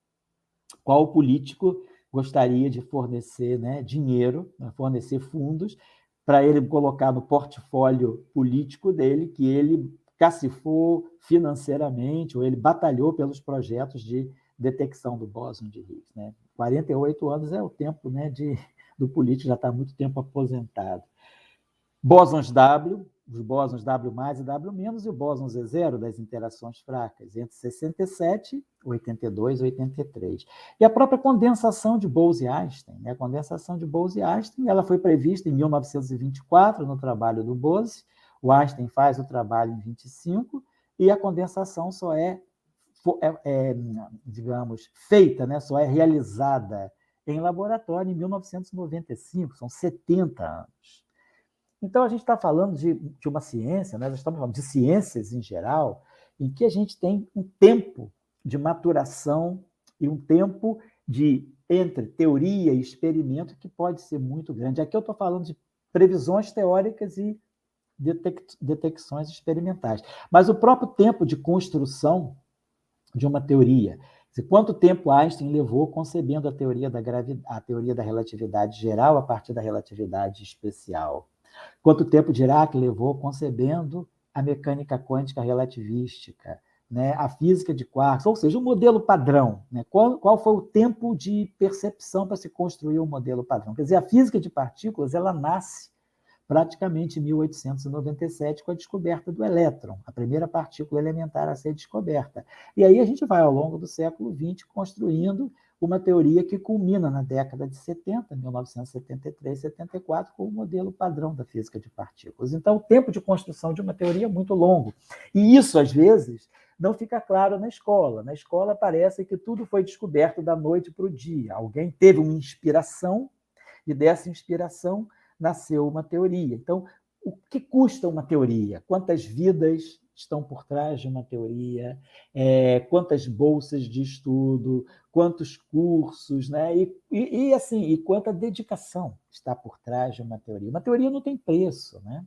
[SPEAKER 2] Qual político gostaria de fornecer, né, dinheiro, fornecer fundos para ele colocar no portfólio político dele que ele cacifou financeiramente, ou ele batalhou pelos projetos de detecção do bóson de Higgs. Né? 48 anos é o tempo, né, do político, já está há muito tempo aposentado. Bósons W, os bósons W+, e W-, e o bóson Z0 das interações fracas, entre 67, 82 e 83. E a própria condensação de Bose-Einstein. Né? A condensação de Bose-Einstein ela foi prevista em 1924, no trabalho do Bose. O Einstein faz o trabalho em 25, e a condensação só digamos, feita, né? Só é realizada em laboratório em 1995, são 70 anos. Então, a gente está falando de uma ciência, né? Nós estamos falando de ciências em geral, em que a gente tem um tempo de maturação e um tempo entre teoria e experimento que pode ser muito grande. Aqui eu estou falando de previsões teóricas e detecções experimentais. Mas o próprio tempo de construção de uma teoria. Quanto tempo Einstein levou concebendo a teoria da relatividade geral a partir da relatividade especial? Quanto tempo Dirac levou concebendo a mecânica quântica relativística, né? A física de quarks, ou seja, o modelo padrão. Né? Qual foi o tempo de percepção para se construir o modelo padrão? Quer dizer, a física de partículas ela nasce praticamente em 1897, com a descoberta do elétron, a primeira partícula elementar a ser descoberta. E aí a gente vai, ao longo do século XX, construindo uma teoria que culmina na década de 70, 1973, 74, com o modelo padrão da física de partículas. Então, o tempo de construção de uma teoria é muito longo. E isso, às vezes, não fica claro na escola. Na escola parece que tudo foi descoberto da noite para o dia. Alguém teve uma inspiração e dessa inspiração nasceu uma teoria. Então, o que custa uma teoria? Quantas vidas estão por trás de uma teoria? Quantas bolsas de estudo? Quantos cursos? Né? E quanta dedicação está por trás de uma teoria? Uma teoria não tem preço, né?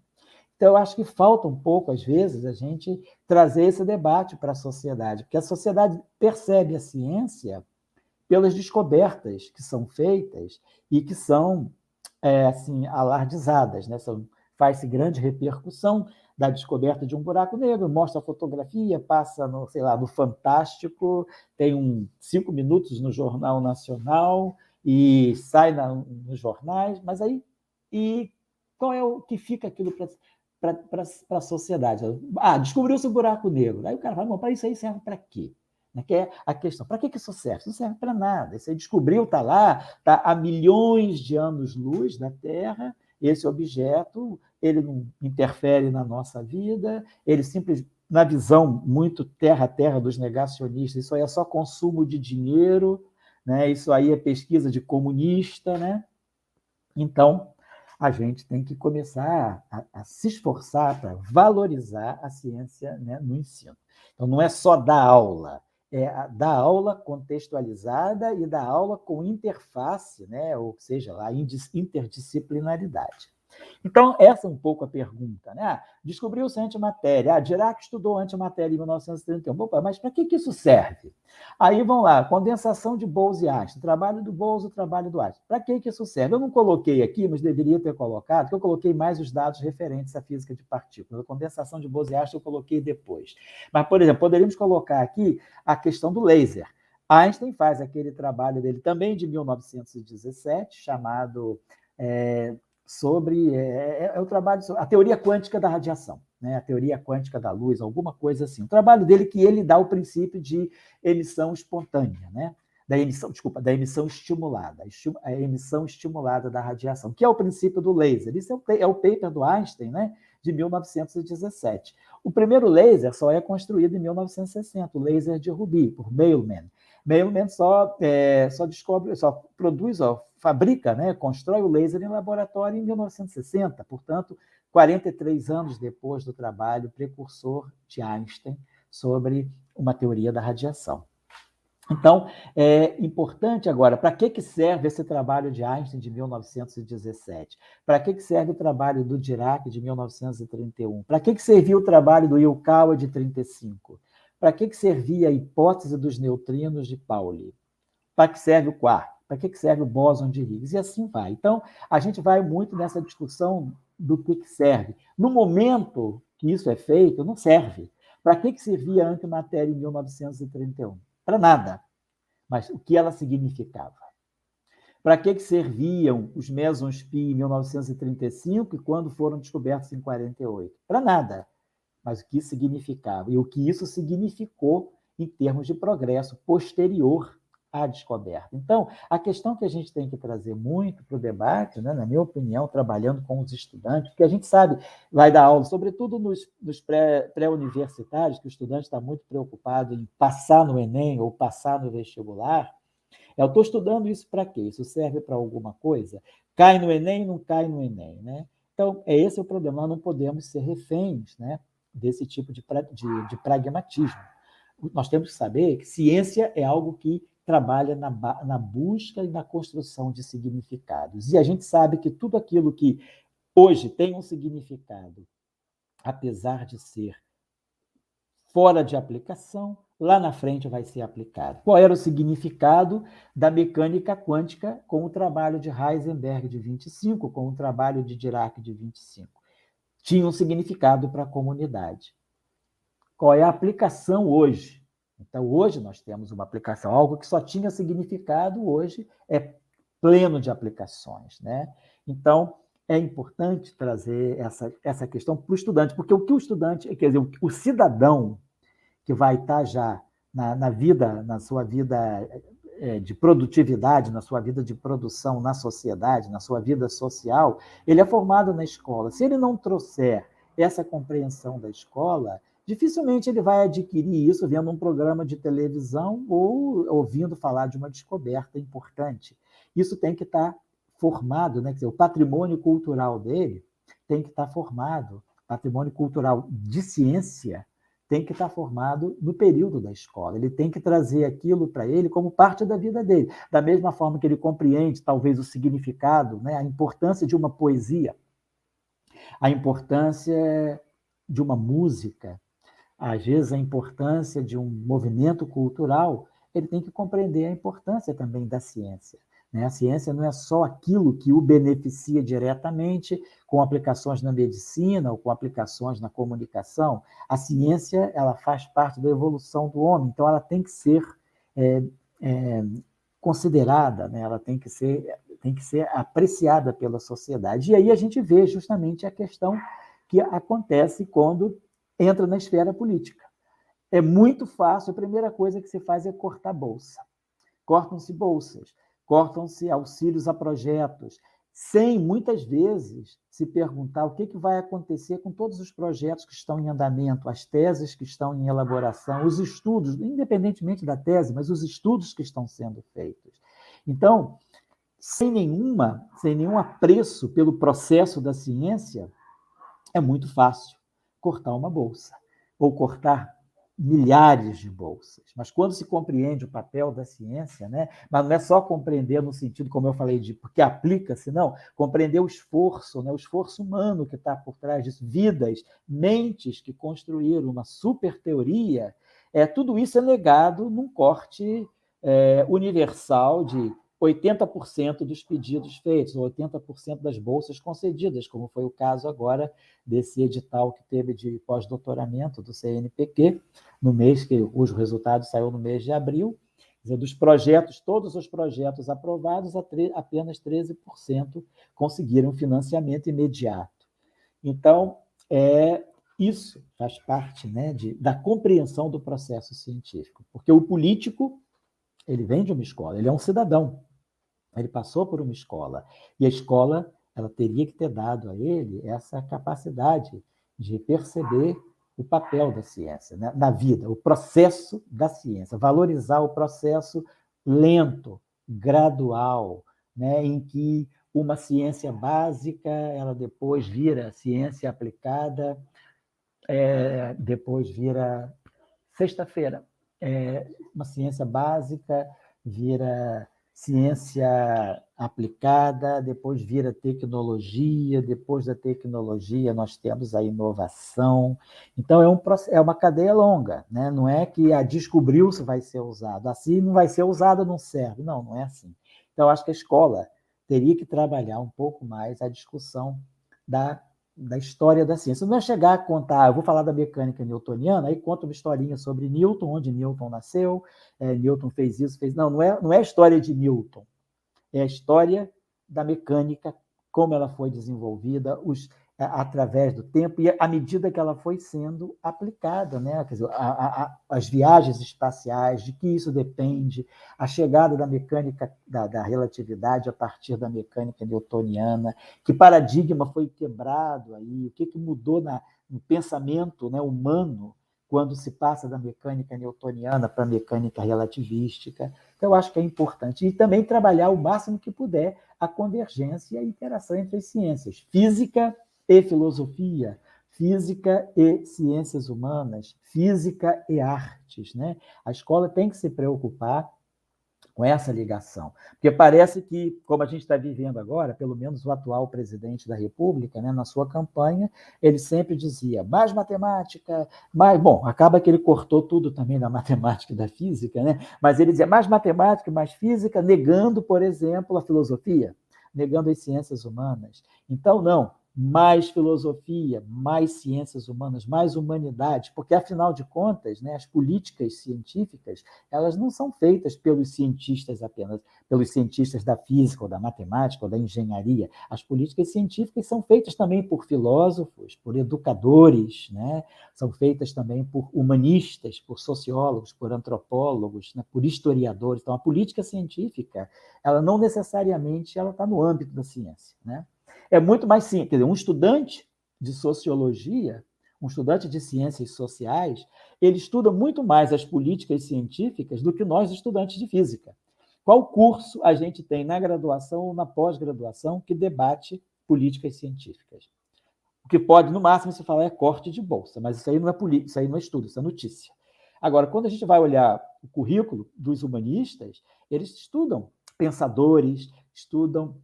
[SPEAKER 2] Então, eu acho que falta um pouco, às vezes, a gente trazer esse debate para a sociedade, porque a sociedade percebe a ciência pelas descobertas que são feitas e que são assim, alardezadas. Né? Faz-se grande repercussão da descoberta de um buraco negro, mostra a fotografia, passa no, sei lá, no Fantástico, tem 5 minutos no Jornal Nacional e sai nos jornais, mas aí e qual é o que fica aquilo para a sociedade? Descobriu-se o buraco negro. Aí o cara fala, para isso aí serve para quê? Que é a questão, para que isso serve? Isso não serve para nada. Isso aí descobriu, está lá, está há milhões de anos-luz da Terra, esse objeto, ele não interfere na nossa vida, ele simplesmente, na visão muito terra-terra dos negacionistas, isso aí é só consumo de dinheiro, né? Isso aí é pesquisa de comunista, né? Então, a gente tem que começar a se esforçar para valorizar a ciência, né, no ensino. Então, não é só dar aula, é dar aula contextualizada e dar aula com interface, né, ou seja, a interdisciplinaridade. Então, essa é um pouco a pergunta. Né? Descobriu-se a antimatéria. Dirac estudou a antimatéria em 1931. Opa, mas para que isso serve? Aí vão lá, condensação de Bose e Einstein, trabalho do Bose, o trabalho do Einstein. Para que isso serve? Eu não coloquei aqui, mas deveria ter colocado, porque eu coloquei mais os dados referentes à física de partículas. A condensação de Bose e Einstein eu coloquei depois. Mas, por exemplo, poderíamos colocar aqui a questão do laser. Einstein faz aquele trabalho dele também de 1917, chamado sobre o trabalho sobre a teoria quântica da radiação, né? A teoria quântica da luz, alguma coisa assim. O trabalho dele que ele dá o princípio de emissão espontânea, né? Da emissão estimulada, a emissão estimulada da radiação, que é o princípio do laser. Isso é o paper do Einstein, né? De 1917. O primeiro laser só é construído em 1960, o laser de Ruby, por Mailman. Mailman só descobre, só produz, fabrica, né, constrói o laser em laboratório em 1960, portanto, 43 anos depois do trabalho precursor de Einstein sobre uma teoria da radiação. Então, é importante agora, para que serve esse trabalho de Einstein de 1917? Para que serve o trabalho do Dirac de 1931? Para que serviu o trabalho do Yukawa de 35? Para que servia a hipótese dos neutrinos de Pauli? Para que serve o quark? Para que serve o bóson de Higgs? E assim vai. Então, a gente vai muito nessa discussão do que serve. No momento que isso é feito, não serve. Para que servia a antimatéria em 1931? Para nada. Mas o que ela significava? Para que serviam os mesons pi em 1935 e quando foram descobertos em 48? Para nada. Mas o que significava? E o que isso significou em termos de progresso posterior à descoberta. Então, a questão que a gente tem que trazer muito para o debate, né, na minha opinião, trabalhando com os estudantes, porque a gente sabe, vai dar aula, sobretudo nos pré-universitários, que o estudante está muito preocupado em passar no Enem ou passar no vestibular. Eu estou estudando isso para quê? Isso serve para alguma coisa? Cai no Enem, não cai no Enem, né? Então, esse é o problema. Nós não podemos ser reféns, né, desse tipo de pragmatismo. Nós temos que saber que ciência é algo que trabalha na busca e na construção de significados. E a gente sabe que tudo aquilo que hoje tem um significado, apesar de ser fora de aplicação, lá na frente vai ser aplicado. Qual era o significado da mecânica quântica com o trabalho de Heisenberg de 25, com o trabalho de Dirac de 25? Tinha um significado para a comunidade. Qual é a aplicação hoje? Então, hoje nós temos uma aplicação, algo que só tinha significado, hoje é pleno de aplicações, né? Então, é importante trazer essa questão para o estudante, porque o que o estudante, quer dizer, o cidadão que vai estar já na vida, na sua vida de produtividade, na sua vida de produção na sociedade, na sua vida social, ele é formado na escola. Se ele não trouxer essa compreensão da escola, dificilmente ele vai adquirir isso vendo um programa de televisão ou ouvindo falar de uma descoberta importante. Isso tem que estar formado, né? Quer dizer, o patrimônio cultural dele tem que estar formado, patrimônio cultural de ciência tem que estar formado no período da escola. Ele tem que trazer aquilo para ele como parte da vida dele. Da mesma forma que ele compreende, talvez, o significado, né? A importância de uma poesia, a importância de uma música, às vezes a importância de um movimento cultural, ele tem que compreender a importância também da ciência. A ciência não é só aquilo que o beneficia diretamente com aplicações na medicina ou com aplicações na comunicação. A ciência ela faz parte da evolução do homem, então ela tem que ser considerada, né? Ela tem que ser apreciada pela sociedade. E aí a gente vê justamente a questão que acontece quando entra na esfera política. É muito fácil, a primeira coisa que se faz é cortar bolsa. Cortam-se bolsas, cortam-se auxílios a projetos, sem, muitas vezes, se perguntar o que vai acontecer com todos os projetos que estão em andamento, as teses que estão em elaboração, os estudos, independentemente da tese, mas os estudos que estão sendo feitos. Então, sem nenhum apreço pelo processo da ciência, é muito fácil cortar uma bolsa, ou cortar milhares de bolsas. Mas quando se compreende o papel da ciência, né? Mas não é só compreender no sentido, como eu falei, de porque aplica-se, não, compreender o esforço, né? O esforço humano que está por trás disso, vidas, mentes que construíram uma super teoria, tudo isso é negado num corte universal de 80% dos pedidos feitos, ou 80% das bolsas concedidas, como foi o caso agora desse edital que teve de pós-doutoramento do CNPq, no mês que os resultados saíram no mês de abril. Quer dizer, dos projetos, todos os projetos aprovados, apenas 13% conseguiram financiamento imediato. Então, isso faz parte, né, da compreensão do processo científico, porque o político ele vem de uma escola, ele é um cidadão, ele passou por uma escola, e a escola ela teria que ter dado a ele essa capacidade de perceber o papel da ciência, né, na vida, o processo da ciência, valorizar o processo lento, gradual, né, em que uma ciência básica ela depois vira ciência aplicada, depois vira sexta-feira, uma ciência básica vira ciência aplicada, depois vira tecnologia, depois da tecnologia nós temos a inovação. Então, é uma cadeia longa, né? Não é que descobriu-se vai ser usado, assim não vai ser usado, não serve. Não, não é assim. Então, acho que a escola teria que trabalhar um pouco mais a discussão da história da ciência. Não é chegar a contar, eu vou falar da mecânica newtoniana, aí conta uma historinha sobre Newton, onde Newton nasceu, Newton fez isso, fez... Não é a história de Newton, é a história da mecânica, como ela foi desenvolvida, através do tempo e à medida que ela foi sendo aplicada, né? Quer dizer, as viagens espaciais, de que isso depende, a chegada da mecânica da relatividade a partir da mecânica newtoniana, que paradigma foi quebrado aí, o que mudou no pensamento, né, humano quando se passa da mecânica newtoniana para a mecânica relativística. Então, eu acho que é importante. E também trabalhar o máximo que puder a convergência e a interação entre as ciências. Física e filosofia, física e ciências humanas, física e artes, né? A escola tem que se preocupar com essa ligação, porque parece que, como a gente está vivendo agora, pelo menos o atual presidente da República, né, na sua campanha, ele sempre dizia mais matemática, mais... Bom, acaba que ele cortou tudo também da matemática e da física, né? Mas ele dizia mais matemática, mais física, negando, por exemplo, a filosofia, negando as ciências humanas. Então, não, mais filosofia, mais ciências humanas, mais humanidade, porque, afinal de contas, né, as políticas científicas, elas não são feitas pelos cientistas apenas, pelos cientistas da física, ou da matemática, ou da engenharia. As políticas científicas são feitas também por filósofos, por educadores, né? São feitas também por humanistas, por sociólogos, por antropólogos, né? Por historiadores. Então, a política científica, ela não necessariamente ela está no âmbito da ciência, né? É muito mais simples. Quer dizer, um estudante de sociologia, um estudante de ciências sociais, ele estuda muito mais as políticas científicas do que nós, estudantes de física. Qual curso a gente tem na graduação ou na pós-graduação que debate políticas científicas? O que pode, no máximo, se falar é corte de bolsa, mas isso aí não é política, isso aí não é estudo, isso é notícia. Agora, quando a gente vai olhar o currículo dos humanistas, eles estudam pensadores, estudam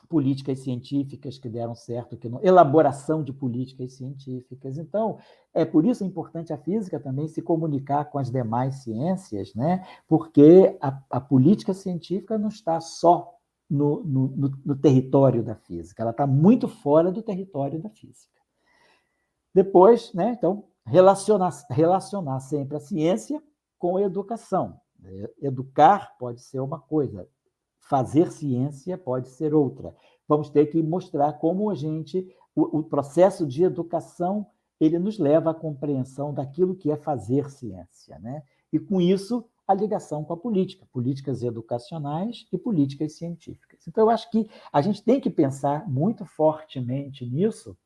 [SPEAKER 2] políticas científicas que deram certo, que não, elaboração de políticas científicas. Então, é por isso importante a física também se comunicar com as demais ciências, né? Porque a política científica não está só no território da física, ela está muito fora do território da física. Depois, né, então, relacionar sempre a ciência com a educação. Educar pode ser uma coisa, fazer ciência pode ser outra. Vamos ter que mostrar como o processo de educação, ele nos leva à compreensão daquilo que é fazer ciência, né? E, com isso, a ligação com a política, políticas educacionais e políticas científicas. Então, eu acho que a gente tem que pensar muito fortemente nisso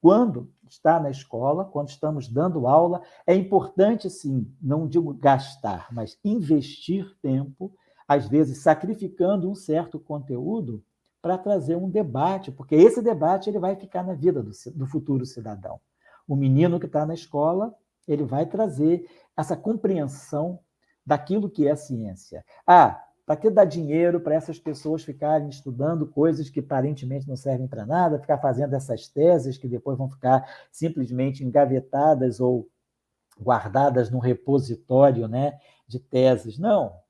[SPEAKER 2] quando está na escola, quando estamos dando aula. É importante, sim, não digo gastar, mas investir tempo, às vezes sacrificando um certo conteúdo para trazer um debate, porque esse debate ele vai ficar na vida do futuro cidadão. O menino que está na escola, ele vai trazer essa compreensão daquilo que é a ciência. Para que dar dinheiro para essas pessoas ficarem estudando coisas que aparentemente não servem para nada, ficar fazendo essas teses que depois vão ficar simplesmente engavetadas ou guardadas num repositório, né, de teses? Não.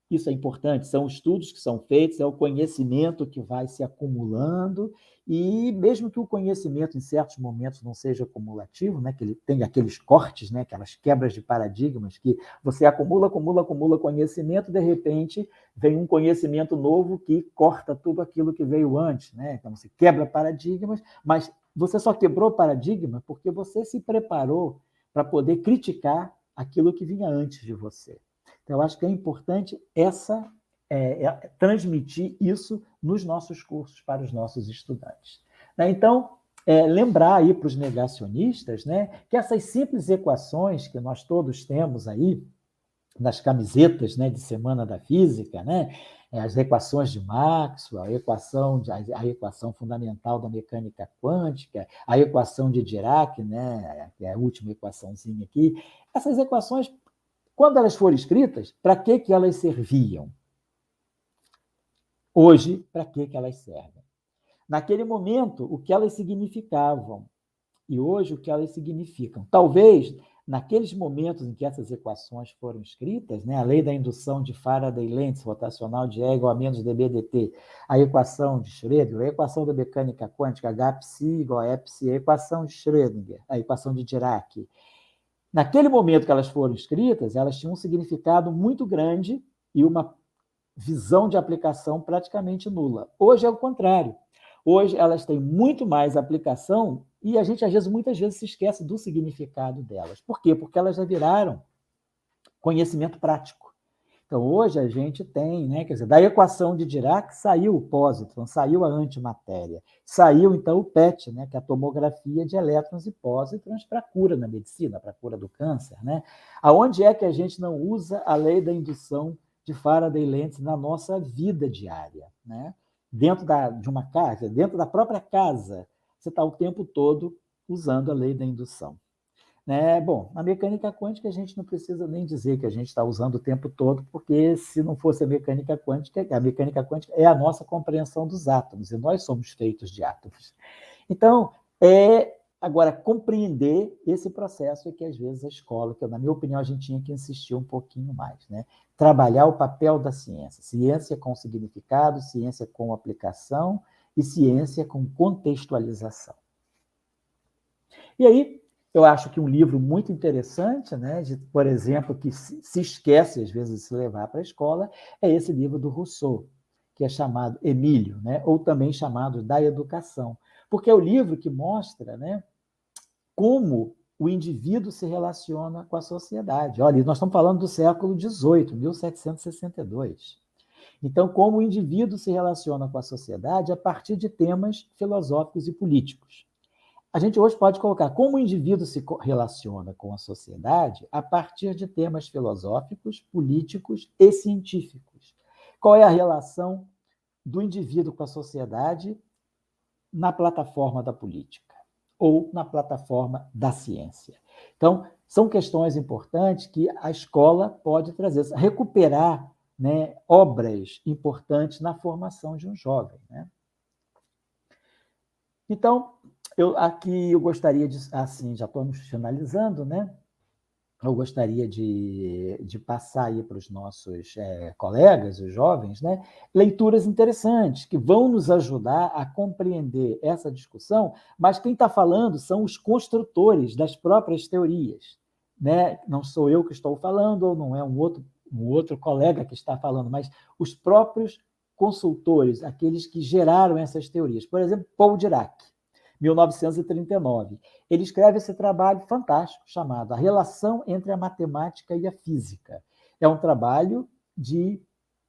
[SPEAKER 2] Isso é importante, são estudos que são feitos, é o conhecimento que vai se acumulando, e mesmo que o conhecimento, em certos momentos, não seja acumulativo, né, que ele tenha aqueles cortes, né, aquelas quebras de paradigmas, que você acumula conhecimento, de repente vem um conhecimento novo que corta tudo aquilo que veio antes, né? Então você quebra paradigmas, mas você só quebrou paradigma porque você se preparou para poder criticar aquilo que vinha antes de você. Então, eu acho que é importante transmitir isso nos nossos cursos para os nossos estudantes. Então, lembrar aí para os negacionistas, né, que essas simples equações que nós todos temos aí nas camisetas, né, de Semana da Física, né, as equações de Maxwell, a equação fundamental da mecânica quântica, a equação de Dirac, né, que é a última equaçãozinha aqui, essas equações, quando elas foram escritas, para que elas serviam? Hoje, para que elas servem? Naquele momento, o que elas significavam, e hoje o que elas significam. Talvez, naqueles momentos em que essas equações foram escritas, né, a lei da indução de Faraday-Lentz, rotacional de E igual a menos dB/dt, a equação de Schrödinger, a equação da mecânica quântica, H-psi igual a E-psi, a equação de Schrödinger, a equação de Dirac. Naquele momento que elas foram escritas, elas tinham um significado muito grande e uma visão de aplicação praticamente nula. Hoje é o contrário. Hoje elas têm muito mais aplicação e a gente, muitas vezes, se esquece do significado delas. Por quê? Porque elas já viraram conhecimento prático. Então, hoje a gente tem, né, quer dizer, da equação de Dirac saiu o pósitron, saiu a antimatéria, saiu, então, o PET, né, que é a tomografia de elétrons e pósitrons para a cura na medicina, para a cura do câncer, né? Aonde é que a gente não usa a lei da indução de Faraday-Lentz na nossa vida diária, né? Dentro de uma casa, dentro da própria casa, você está o tempo todo usando a lei da indução. Bom, a mecânica quântica a gente não precisa nem dizer que a gente está usando o tempo todo, porque se não fosse a mecânica quântica é a nossa compreensão dos átomos, e nós somos feitos de átomos. Então, agora, compreender esse processo é que, às vezes, a escola, que, na minha opinião, a gente tinha que insistir um pouquinho mais, né? Trabalhar o papel da ciência. Ciência com significado, ciência com aplicação e ciência com contextualização. E aí, eu acho que um livro muito interessante, né, por exemplo, que se esquece às vezes de se levar para a escola, é esse livro do Rousseau, que é chamado Emílio, né, ou também chamado Da Educação, porque é o livro que mostra, né, como o indivíduo se relaciona com a sociedade. Olha, nós estamos falando do século XVIII, 1762. Então, como o indivíduo se relaciona com a sociedade a partir de temas filosóficos e políticos. A gente hoje pode colocar como o indivíduo se relaciona com a sociedade a partir de temas filosóficos, políticos e científicos. Qual é a relação do indivíduo com a sociedade na plataforma da política ou na plataforma da ciência? Então, são questões importantes que a escola pode trazer, recuperar, né, obras importantes na formação de um jovem, né? Então, eu gostaria de, assim, já estamos finalizando, né? Eu gostaria de passar aí para os nossos colegas, os jovens, né, leituras interessantes que vão nos ajudar a compreender essa discussão, mas quem está falando são os construtores das próprias teorias, né? Não sou eu que estou falando, ou não é um outro colega que está falando, mas os próprios consultores, aqueles que geraram essas teorias. Por exemplo, Paul Dirac, 1939. Ele escreve esse trabalho fantástico chamado A Relação entre a Matemática e a Física. É um trabalho de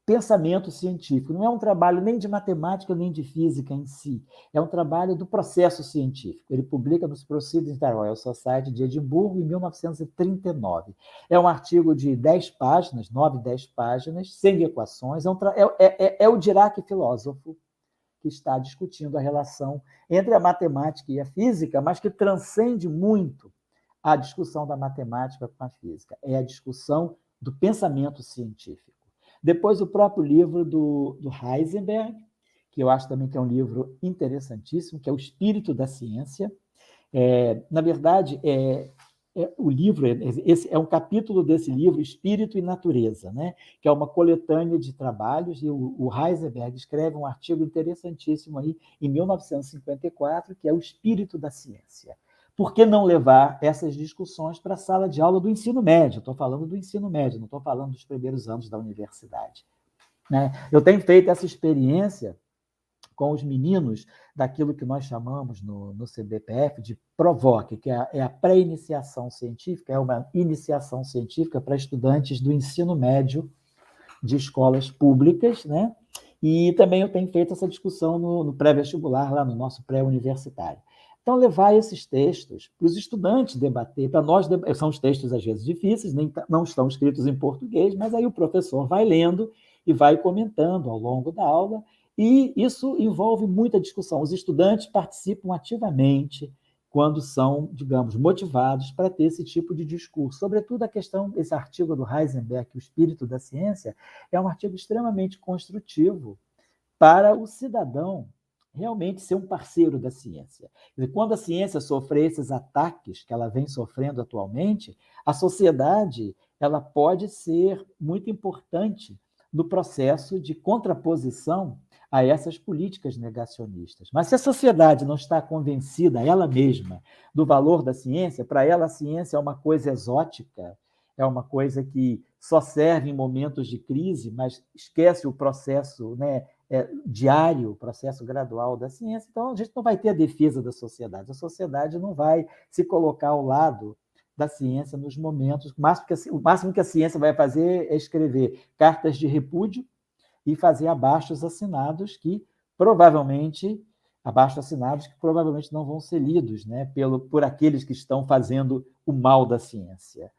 [SPEAKER 2] pensamento científico, não é um trabalho nem de matemática nem de física em si, é um trabalho do processo científico. Ele publica nos Proceedings da Royal Society de Edimburgo em 1939. É um artigo de 10 páginas, 9, 10 páginas, sem equações, é o Dirac filósofo, que está discutindo a relação entre a matemática e a física, mas que transcende muito a discussão da matemática com a física. É a discussão do pensamento científico. Depois, o próprio livro do Heisenberg, que eu acho também que é um livro interessantíssimo, que é O Espírito da Ciência. Na verdade, o livro, esse é um capítulo desse livro, Espírito e Natureza, né? Que é uma coletânea de trabalhos, e o Heisenberg escreve um artigo interessantíssimo aí, em 1954, que é O Espírito da Ciência. Por que não levar essas discussões para a sala de aula do ensino médio? Estou falando do ensino médio, não estou falando dos primeiros anos da universidade, né? Eu tenho feito essa experiência com os meninos daquilo que nós chamamos no CBPF de PROVOC, que é a pré-iniciação científica, é uma iniciação científica para estudantes do ensino médio de escolas públicas, né? E também eu tenho feito essa discussão no pré-vestibular, lá no nosso pré-universitário. Então, levar esses textos para os estudantes debater, para nós, são os textos às vezes difíceis, não estão escritos em português, mas aí o professor vai lendo e vai comentando ao longo da aula, e isso envolve muita discussão. Os estudantes participam ativamente quando são, digamos, motivados para ter esse tipo de discurso. Sobretudo a questão, esse artigo do Heisenberg, O Espírito da Ciência, é um artigo extremamente construtivo para o cidadão realmente ser um parceiro da ciência. Quer dizer, quando a ciência sofrer esses ataques que ela vem sofrendo atualmente, a sociedade ela pode ser muito importante no processo de contraposição a essas políticas negacionistas. Mas se a sociedade não está convencida, ela mesma, do valor da ciência, para ela a ciência é uma coisa exótica, é uma coisa que só serve em momentos de crise, mas esquece o processo, né, diário, o processo gradual da ciência. Então, a gente não vai ter a defesa da sociedade. A sociedade não vai se colocar ao lado da ciência nos momentos. O máximo que a ciência vai fazer é escrever cartas de repúdio e fazer abaixo-assinados que provavelmente não vão ser lidos, né, por aqueles que estão fazendo o mal da ciência.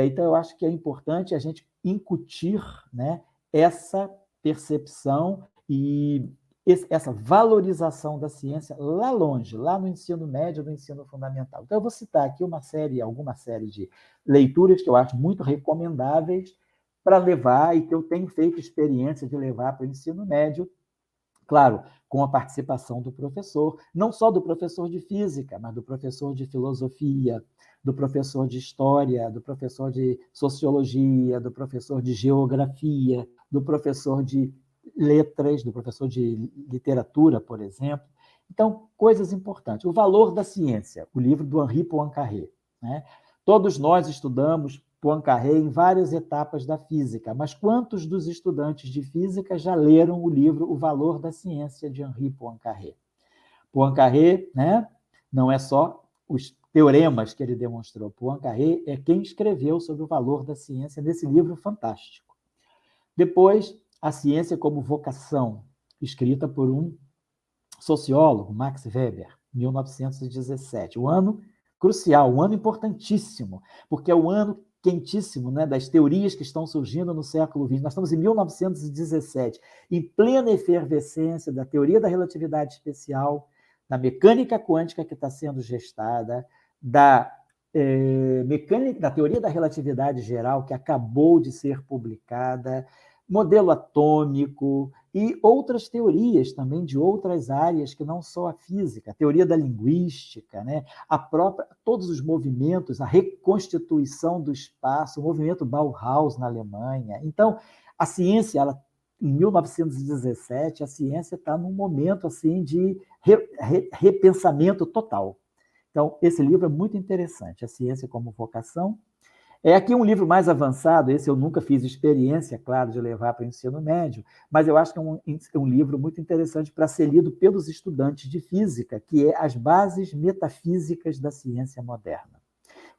[SPEAKER 2] Então, eu acho que é importante a gente incutir, né, essa percepção e essa valorização da ciência lá longe, lá no ensino médio, no ensino fundamental. Então, eu vou citar aqui alguma série de leituras que eu acho muito recomendáveis para levar e que eu tenho feito experiência de levar para o ensino médio, claro, com a participação do professor, não só do professor de física, mas do professor de filosofia, do professor de história, do professor de sociologia, do professor de geografia, do professor de letras, do professor de literatura, por exemplo. Então, coisas importantes. O valor da ciência, o livro do Henri Poincaré, né? Todos nós estudamos Poincaré em várias etapas da física, mas quantos dos estudantes de física já leram o livro O Valor da Ciência, de Henri Poincaré? Poincaré, né, não é só os teoremas que ele demonstrou. Poincaré é quem escreveu sobre o valor da ciência nesse livro fantástico. Depois, A Ciência como Vocação, escrita por um sociólogo, Max Weber, 1917. Um ano crucial, um ano importantíssimo, porque é o ano quentíssimo, né, das teorias que estão surgindo no século XX. Nós estamos em 1917, em plena efervescência da teoria da relatividade especial, da mecânica quântica que está sendo gestada, da mecânica, da teoria da relatividade geral, que acabou de ser publicada, modelo atômico e outras teorias também de outras áreas que não só a física, a teoria da linguística, né? Todos os movimentos, a reconstituição do espaço, o movimento Bauhaus na Alemanha. Então, a ciência, em 1917, a ciência está num momento assim de repensamento total. Então, esse livro é muito interessante, A Ciência como Vocação. Aqui um livro mais avançado, esse eu nunca fiz experiência, claro, de levar para o ensino médio, mas eu acho que é um livro muito interessante para ser lido pelos estudantes de física, que é As Bases Metafísicas da Ciência Moderna.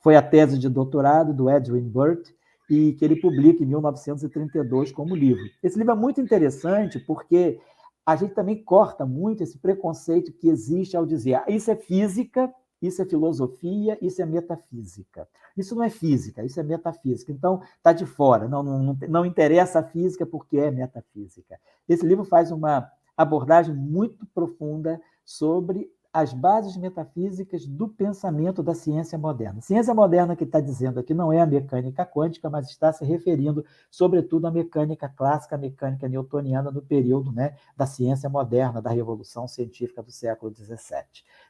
[SPEAKER 2] Foi a tese de doutorado do Edwin Burt, e que ele publica em 1932 como livro. Esse livro é muito interessante porque a gente também corta muito esse preconceito que existe ao dizer isso é física, isso é filosofia, isso é metafísica. Isso não é física, isso é metafísica. Então, está de fora, não interessa a física porque é metafísica. Esse livro faz uma abordagem muito profunda sobre as bases metafísicas do pensamento da ciência moderna. Ciência moderna que está dizendo aqui não é a mecânica quântica, mas está se referindo, sobretudo, à mecânica clássica, à mecânica newtoniana no período, né, da ciência moderna, da revolução científica do século XVII.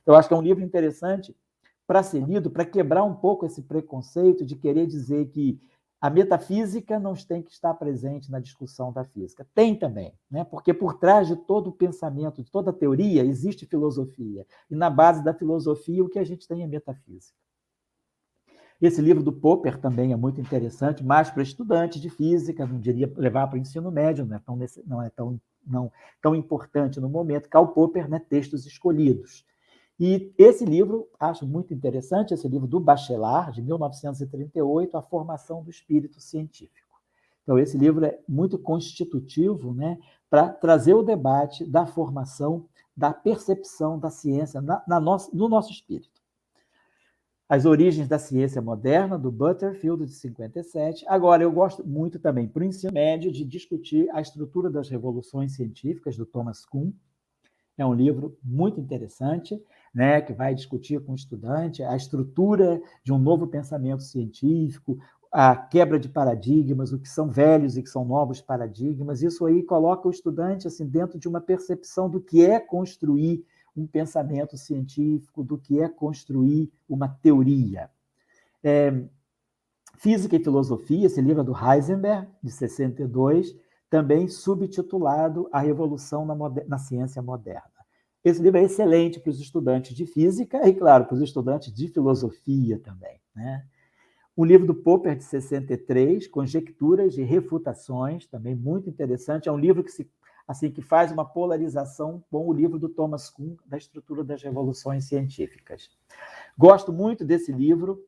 [SPEAKER 2] Então, eu acho que é um livro interessante para ser lido, para quebrar um pouco esse preconceito de querer dizer que a metafísica não tem que estar presente na discussão da física. Tem também, né? Porque por trás de todo o pensamento, de toda a teoria, existe filosofia. E na base da filosofia, o que a gente tem é metafísica. Esse livro do Popper também é muito interessante, mais para estudantes de física, não diria levar para o ensino médio, não é tão importante no momento. Karl Popper, né? Textos Escolhidos. E esse livro, acho muito interessante, esse livro do Bachelard, de 1938, A Formação do Espírito Científico. Então, esse livro é muito constitutivo, né, para trazer o debate da formação, da percepção da ciência no nosso espírito. As Origens da Ciência Moderna, do Butterfield, de 57. Agora, eu gosto muito também, para o ensino médio, de discutir a estrutura das revoluções científicas, do Thomas Kuhn. É um livro muito interessante, né, que vai discutir com o estudante a estrutura de um novo pensamento científico, a quebra de paradigmas, o que são velhos e que são novos paradigmas. Isso aí coloca o estudante assim, dentro de uma percepção do que é construir um pensamento científico, do que é construir uma teoria. Física e Filosofia, esse livro é do Heisenberg, de 62, também subtitulado A Revolução na Ciência Moderna. Esse livro é excelente para os estudantes de física e, claro, para os estudantes de filosofia também, né? O livro do Popper, de 63, Conjecturas e Refutações, também muito interessante. É um livro que faz uma polarização com o livro do Thomas Kuhn, da estrutura das revoluções científicas. Gosto muito desse livro,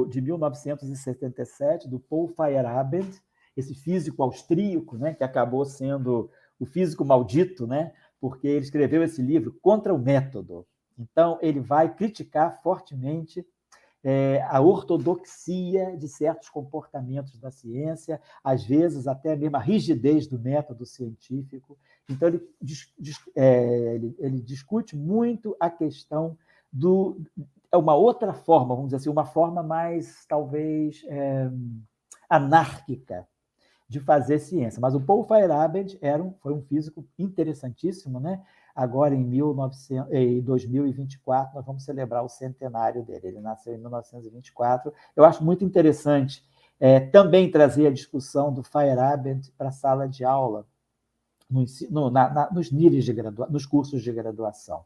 [SPEAKER 2] de 1977, do Paul Feyerabend, esse físico austríaco, né, que acabou sendo o físico maldito, né, porque ele escreveu esse livro contra o método. Então, ele vai criticar fortemente a ortodoxia de certos comportamentos da ciência, às vezes até mesmo a rigidez do método científico. Então, ele discute muito a questão uma outra forma, vamos dizer assim, uma forma mais, talvez, anárquica de fazer ciência. Mas o Paul Feyerabend foi um físico interessantíssimo, né? Agora, em 2024, nós vamos celebrar o centenário dele. Ele nasceu em 1924. Eu acho muito interessante também trazer a discussão do Feyerabend para a sala de aula, nos níveis nos cursos de graduação,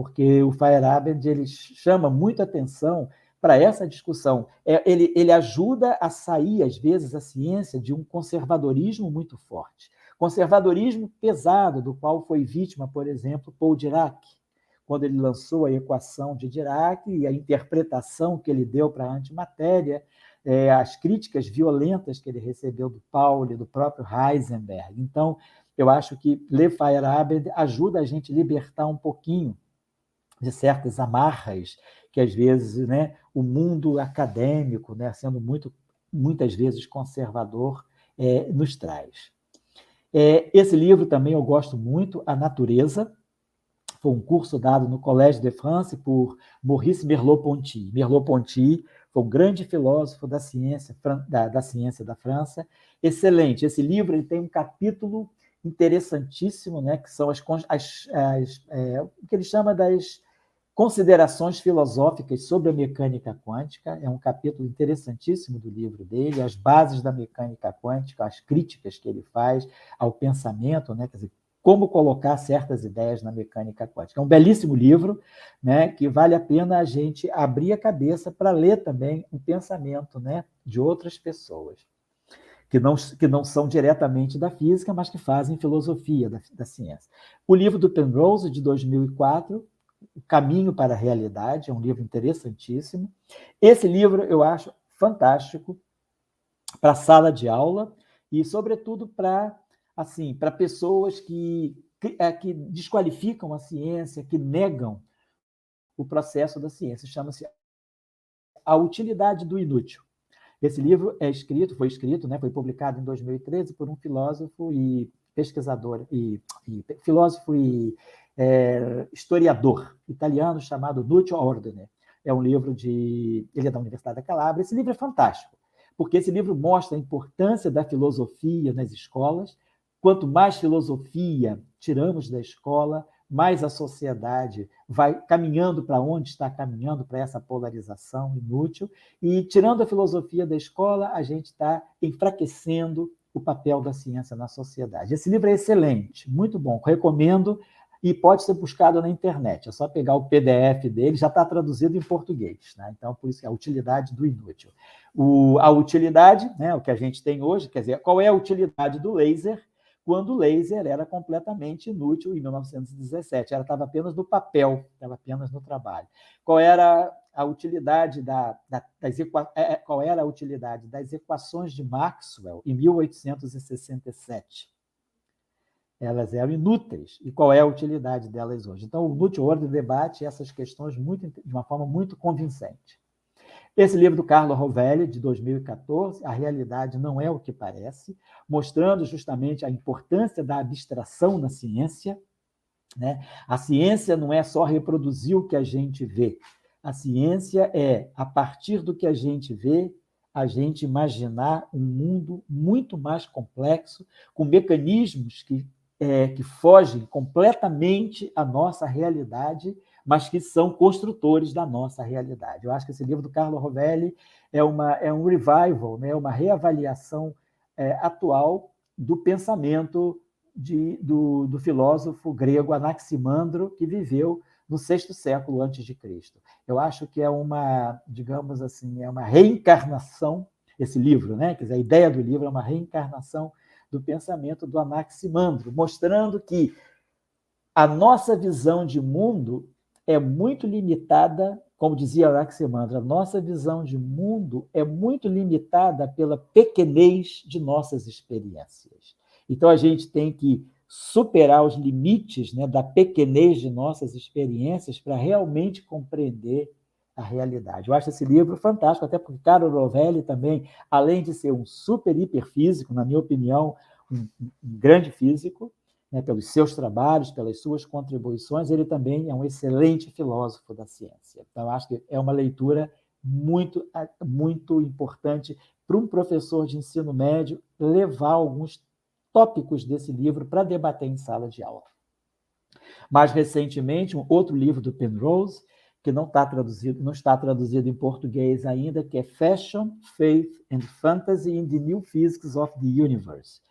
[SPEAKER 2] porque o Feyerabend ele chama muito atenção para essa discussão. Ele ajuda a sair, às vezes, a ciência de um conservadorismo muito forte. Conservadorismo pesado, do qual foi vítima, por exemplo, Paul Dirac, quando ele lançou a equação de Dirac e a interpretação que ele deu para a antimatéria, as críticas violentas que ele recebeu do Pauli, do próprio Heisenberg. Então, eu acho que ler Feyerabend ajuda a gente a libertar um pouquinho de certas amarras que, às vezes, né, o mundo acadêmico, né, sendo muitas vezes conservador, nos traz. Esse livro também eu gosto muito, A Natureza. Foi um curso dado no Collège de France por Maurice Merleau-Ponty. Merleau-Ponty foi um grande filósofo da ciência da França. Excelente. Esse livro ele tem um capítulo interessantíssimo, né, que são o que ele chama das considerações filosóficas sobre a mecânica quântica. É um capítulo interessantíssimo do livro dele, as bases da mecânica quântica, as críticas que ele faz ao pensamento, né, quer dizer, como colocar certas ideias na mecânica quântica. É um belíssimo livro, né, que vale a pena a gente abrir a cabeça para ler também o pensamento, né, de outras pessoas, que não são diretamente da física, mas que fazem filosofia da ciência. O livro do Penrose, de 2004, O Caminho para a Realidade, é um livro interessantíssimo. Esse livro eu acho fantástico para sala de aula e, sobretudo, para pessoas que desqualificam a ciência, que negam o processo da ciência. Chama-se A Utilidade do Inútil. Esse livro foi publicado em 2013 por um filósofo e pesquisador, filósofo e historiador italiano chamado Nuccio Ordine. É um livro ele é da Universidade da Calabria. Esse livro é fantástico, porque esse livro mostra a importância da filosofia nas escolas. Quanto mais filosofia tiramos da escola, mais a sociedade vai caminhando para onde está caminhando, para essa polarização inútil. E, tirando a filosofia da escola, a gente está enfraquecendo o papel da ciência na sociedade. Esse livro é excelente, muito bom, recomendo, e pode ser buscado na internet. É só pegar o PDF dele, já está traduzido em português, né? Então, por isso que é A Utilidade do Inútil. A utilidade, né, o que a gente tem hoje, quer dizer, qual é a utilidade do laser, quando o laser era completamente inútil em 1917, ela estava apenas no papel, estava apenas no trabalho. Qual era a utilidade qual era a utilidade das equações de Maxwell em 1867? Elas eram inúteis. E qual é a utilidade delas hoje? Então, o Nuccio Ordine debate essas questões de uma forma muito convincente. Esse livro do Carlo Rovelli, de 2014, A Realidade Não É o que Parece, mostrando justamente a importância da abstração na ciência, né? A ciência não é só reproduzir o que a gente vê. A ciência é, a partir do que a gente vê, a gente imaginar um mundo muito mais complexo, com mecanismos que fogem completamente à nossa realidade, mas que são construtores da nossa realidade. Eu acho que esse livro do Carlo Rovelli é um revival, né? Uma reavaliação atual do pensamento do filósofo grego Anaximandro, que viveu no VI século antes de Cristo. Eu acho que é digamos assim, é uma reencarnação, esse livro, né? Quer dizer, a ideia do livro é uma reencarnação do pensamento do Anaximandro, mostrando que a nossa visão de mundo é muito limitada, como dizia Anaximandro, a nossa visão de mundo é muito limitada pela pequenez de nossas experiências. Então, a gente tem que superar os limites, né, da pequenez de nossas experiências para realmente compreender a realidade. Eu acho esse livro fantástico, até porque Carlo Rovelli também, além de ser um super hiperfísico, na minha opinião, um grande físico, né, pelos seus trabalhos, pelas suas contribuições, ele também é um excelente filósofo da ciência. Então, eu acho que é uma leitura muito, muito importante para um professor de ensino médio levar alguns tópicos desse livro para debater em sala de aula. Mais recentemente, um outro livro do Penrose, que não está traduzido em português ainda, que é Fashion, Faith and Fantasy in the New Physics of the Universe.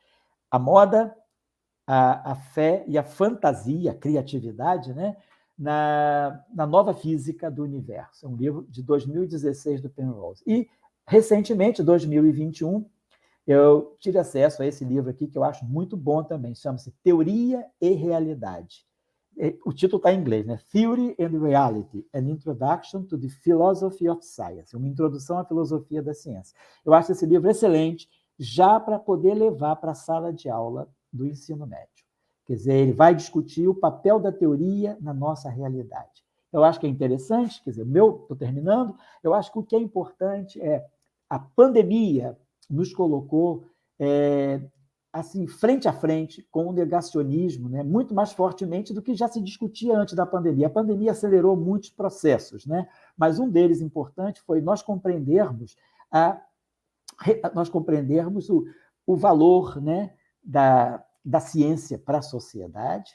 [SPEAKER 2] A moda, a fé e a fantasia, a criatividade, né, na Nova Física do Universo. É um livro de 2016 do Penrose. E, recentemente, 2021, eu tive acesso a esse livro aqui, que eu acho muito bom também. Chama-se Teoria e Realidade. O título está em inglês, né? Theory and Reality, An Introduction to the Philosophy of Science. Uma introdução à filosofia da ciência. Eu acho esse livro excelente, já para poder levar para a sala de aula do ensino médio. Quer dizer, ele vai discutir o papel da teoria na nossa realidade. Eu acho que é interessante, quer dizer, estou terminando, eu acho que o que é importante é a pandemia nos colocou assim, frente a frente com o negacionismo, né, muito mais fortemente do que já se discutia antes da pandemia. A pandemia acelerou muitos processos, né, mas um deles importante foi nós compreendermos o valor, né, da ciência para a sociedade.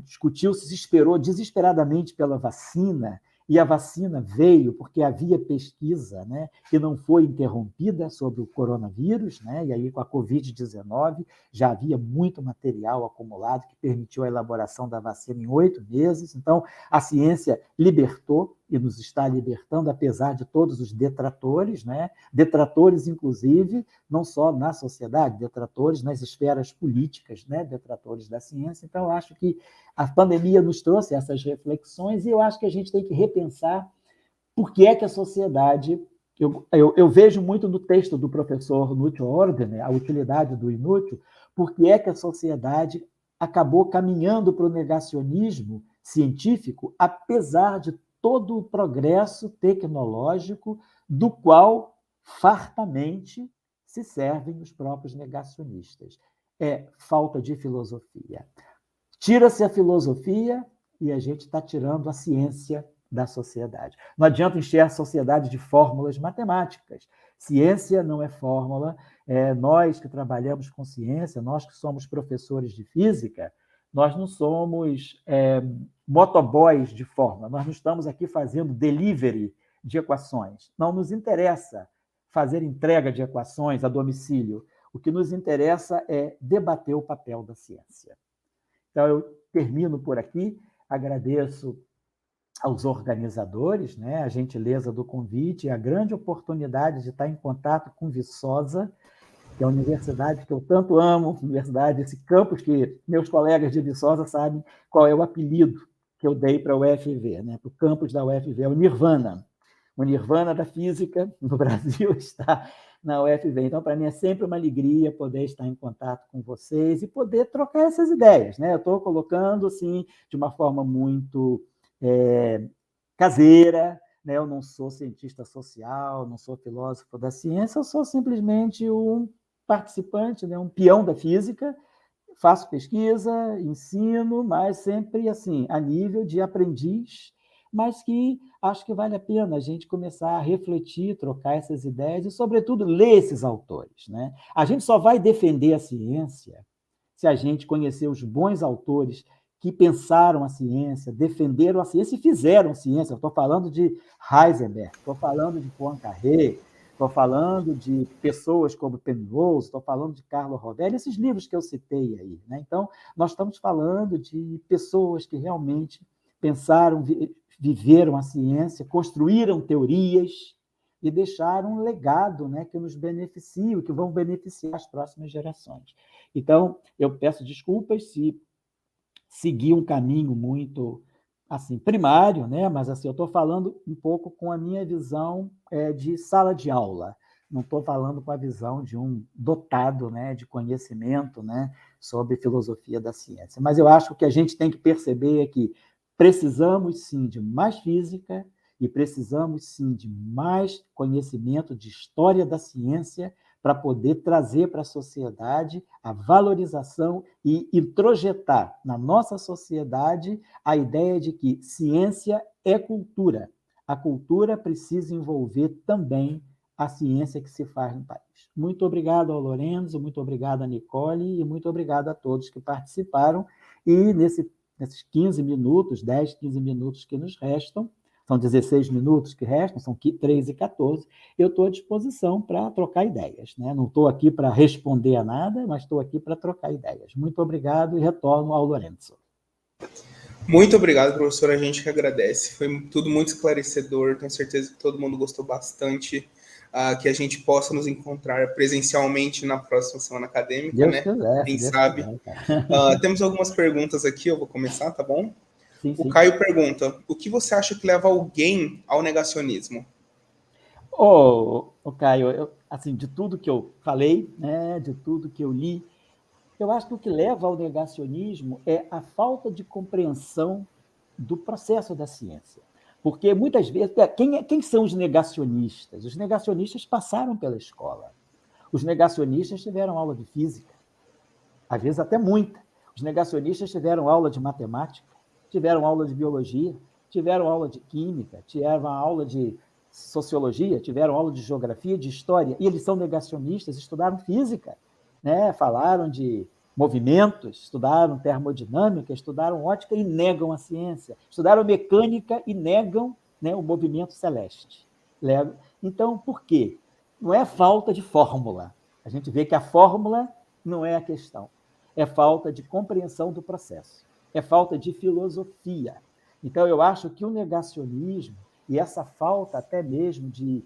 [SPEAKER 2] Discutiu-se, se esperou desesperadamente pela vacina, e a vacina veio porque havia pesquisa, né, que não foi interrompida sobre o coronavírus, né, e aí com a Covid-19 já havia muito material acumulado que permitiu a elaboração da vacina em 8 meses. Então, a ciência libertou e nos está libertando, apesar de todos os detratores, né, detratores, inclusive, não só na sociedade, detratores nas esferas políticas, né, detratores da ciência. Então, eu acho que a pandemia nos trouxe essas reflexões e eu acho que a gente tem que repensar por que é que a sociedade... Eu vejo muito no texto do professor Nútil Ordner, a utilidade do inútil, por que é que a sociedade acabou caminhando para o negacionismo científico, apesar de todo o progresso tecnológico do qual fartamente se servem os próprios negacionistas. É falta de filosofia. Tira-se a filosofia e a gente está tirando a ciência da sociedade. Não adianta encher a sociedade de fórmulas matemáticas. Ciência não é fórmula. Nós que trabalhamos com ciência, nós que somos professores de física, nós não somos motoboys de fórmula. Nós não estamos aqui fazendo delivery de equações. Não nos interessa fazer entrega de equações a domicílio. O que nos interessa é debater o papel da ciência. Então, eu termino por aqui, agradeço aos organizadores, né, a gentileza do convite e a grande oportunidade de estar em contato com Viçosa, que é a universidade que eu tanto amo, universidade, esse campus que meus colegas de Viçosa sabem qual é o apelido que eu dei para a UFV, né, para o campus da UFV, é o Nirvana. O Nirvana da física no Brasil está na UFV. Então, para mim, é sempre uma alegria poder estar em contato com vocês e poder trocar essas ideias, né? Eu estou colocando, assim, de uma forma muito caseira, né? Eu não sou cientista social, não sou filósofo da ciência, eu sou simplesmente um participante, né? Um peão da física, faço pesquisa, ensino, mas sempre assim, a nível de aprendiz, mas que acho que vale a pena a gente começar a refletir, trocar essas ideias e, sobretudo, ler esses autores, né? A gente só vai defender a ciência se a gente conhecer os bons autores que pensaram a ciência, defenderam a ciência e fizeram ciência. Eu estou falando de Heisenberg, estou falando de Poincaré, estou falando de pessoas como Penrose, estou falando de Carlo Rovelli, esses livros que eu citei aí, né? Então, nós estamos falando de pessoas que realmente pensaram, viveram a ciência, construíram teorias e deixaram um legado, né, que nos beneficia, que vão beneficiar as próximas gerações. Então, eu peço desculpas se seguir um caminho muito assim primário, né? Mas assim, eu estou falando um pouco com a minha visão de sala de aula. Não estou falando com a visão de um dotado, né, de conhecimento, né, sobre filosofia da ciência. Mas eu acho que o que a gente tem que perceber é que precisamos, sim, de mais física e precisamos, sim, de mais conhecimento de história da ciência para poder trazer para a sociedade a valorização e introjetar na nossa sociedade a ideia de que ciência é cultura. A cultura precisa envolver também a ciência que se faz no país. Muito obrigado ao Lorenzo, muito obrigado a Nicole e muito obrigado a todos que participaram. E nesses 15 minutos, 10, 15 minutos que nos restam, são 16 minutos que restam, são 13h14, eu estou à disposição para trocar ideias, né? Não estou aqui para responder a nada, mas estou aqui para trocar ideias. Muito obrigado e retorno ao Lorenzo.
[SPEAKER 1] Muito obrigado, professor. A gente que agradece. Foi tudo muito esclarecedor. Tenho certeza que todo mundo gostou bastante. Que a gente possa nos encontrar presencialmente na próxima semana acadêmica,
[SPEAKER 2] Deus
[SPEAKER 1] né?
[SPEAKER 2] quiser, se
[SPEAKER 1] Quem
[SPEAKER 2] Deus
[SPEAKER 1] sabe?
[SPEAKER 2] quiser, cara.
[SPEAKER 1] Temos algumas perguntas aqui, eu vou começar, tá bom?
[SPEAKER 2] Sim,
[SPEAKER 1] O
[SPEAKER 2] sim.
[SPEAKER 1] Caio pergunta: o que você acha que leva alguém ao negacionismo?
[SPEAKER 2] Caio, assim, de tudo que eu falei, né, de tudo que eu li, eu acho que o que leva ao negacionismo é a falta de compreensão do processo da ciência. Porque muitas vezes, quem são os negacionistas? Os negacionistas passaram pela escola. Os negacionistas tiveram aula de física, às vezes até muita. Os negacionistas tiveram aula de matemática, tiveram aula de biologia, tiveram aula de química, tiveram aula de sociologia, tiveram aula de geografia, de história, e eles são negacionistas, estudaram física, né? Falaram de movimentos, estudaram termodinâmica, estudaram ótica e negam a ciência, estudaram mecânica e negam, né, o movimento celeste. Então, por quê? Não é falta de fórmula. A gente vê que a fórmula não é a questão. É falta de compreensão do processo. É falta de filosofia. Então, eu acho que o negacionismo e essa falta até mesmo de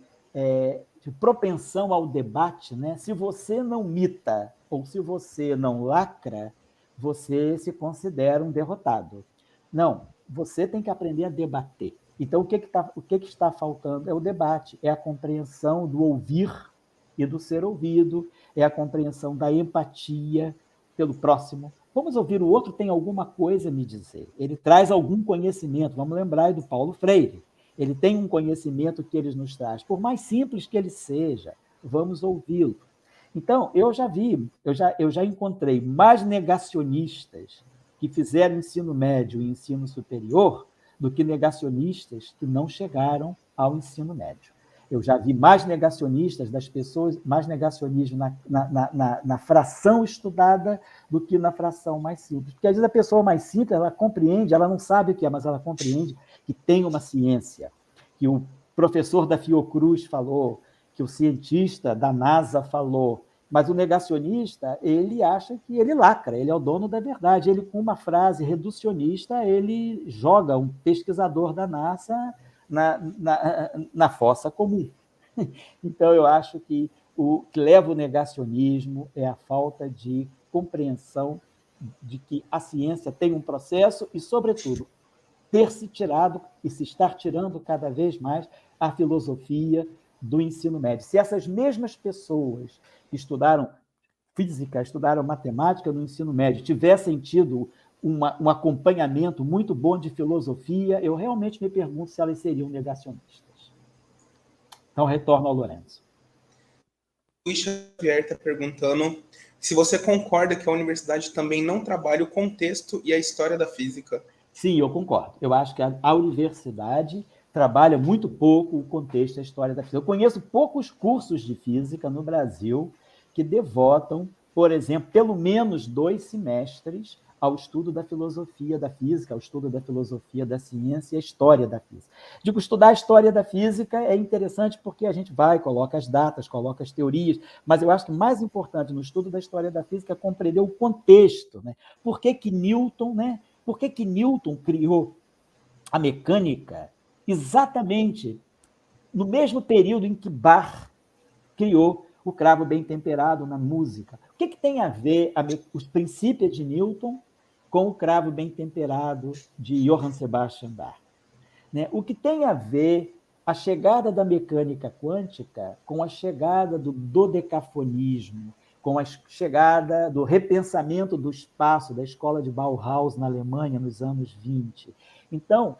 [SPEAKER 2] propensão ao debate, né? Se você não mita ou se você não lacra, você se considera um derrotado. Não, você tem que aprender a debater. Então, o que está faltando é o debate, é a compreensão do ouvir e do ser ouvido, é a compreensão da empatia pelo próximo. Vamos ouvir o outro, tem alguma coisa a me dizer. Ele traz algum conhecimento. Vamos lembrar do Paulo Freire. Ele tem um conhecimento que ele nos traz. Por mais simples que ele seja, vamos ouvi-lo. Então, eu já encontrei mais negacionistas que fizeram ensino médio e ensino superior do que negacionistas que não chegaram ao ensino médio. Eu já vi mais negacionistas das pessoas, mais negacionismo na fração estudada do que na fração mais simples. Porque às vezes a pessoa mais simples, ela compreende, ela não sabe o que é, mas ela compreende que tem uma ciência, que o professor da Fiocruz falou, que o cientista da NASA falou, mas o negacionista, ele acha que ele lacra, ele é o dono da verdade. Ele, com uma frase reducionista, ele joga um pesquisador da NASA na fossa comum. Então, eu acho que o que leva o negacionismo é a falta de compreensão de que a ciência tem um processo e, sobretudo, ter se tirado e se estar tirando cada vez mais a filosofia do ensino médio. Se essas mesmas pessoas que estudaram física, estudaram matemática no ensino médio, tivessem tido um acompanhamento muito bom de filosofia, eu realmente me pergunto se elas seriam negacionistas. Então, retorno ao Lourenço.
[SPEAKER 1] Luiz Xavier está perguntando se você concorda que a universidade também não trabalha o contexto e a história da física.
[SPEAKER 2] Sim, eu concordo. Eu acho que a universidade trabalha muito pouco o contexto e a história da física. Eu conheço poucos cursos de física no Brasil que devotam, por exemplo, pelo menos 2 semestres ao estudo da filosofia da física, ao estudo da filosofia da ciência e a história da física. Digo, estudar a história da física é interessante porque a gente vai, coloca as datas, coloca as teorias, mas eu acho que mais importante no estudo da história da física é compreender o contexto, né? Por que Newton, né? Por que Newton criou a mecânica exatamente no mesmo período em que Bach criou o cravo bem temperado na música? O que tem a ver os princípios de Newton com o cravo bem temperado de Johann Sebastian Bach? Né? O que tem a ver a chegada da mecânica quântica com a chegada do dodecafonismo, com a chegada do repensamento do espaço da escola de Bauhaus na Alemanha nos anos 20. Então,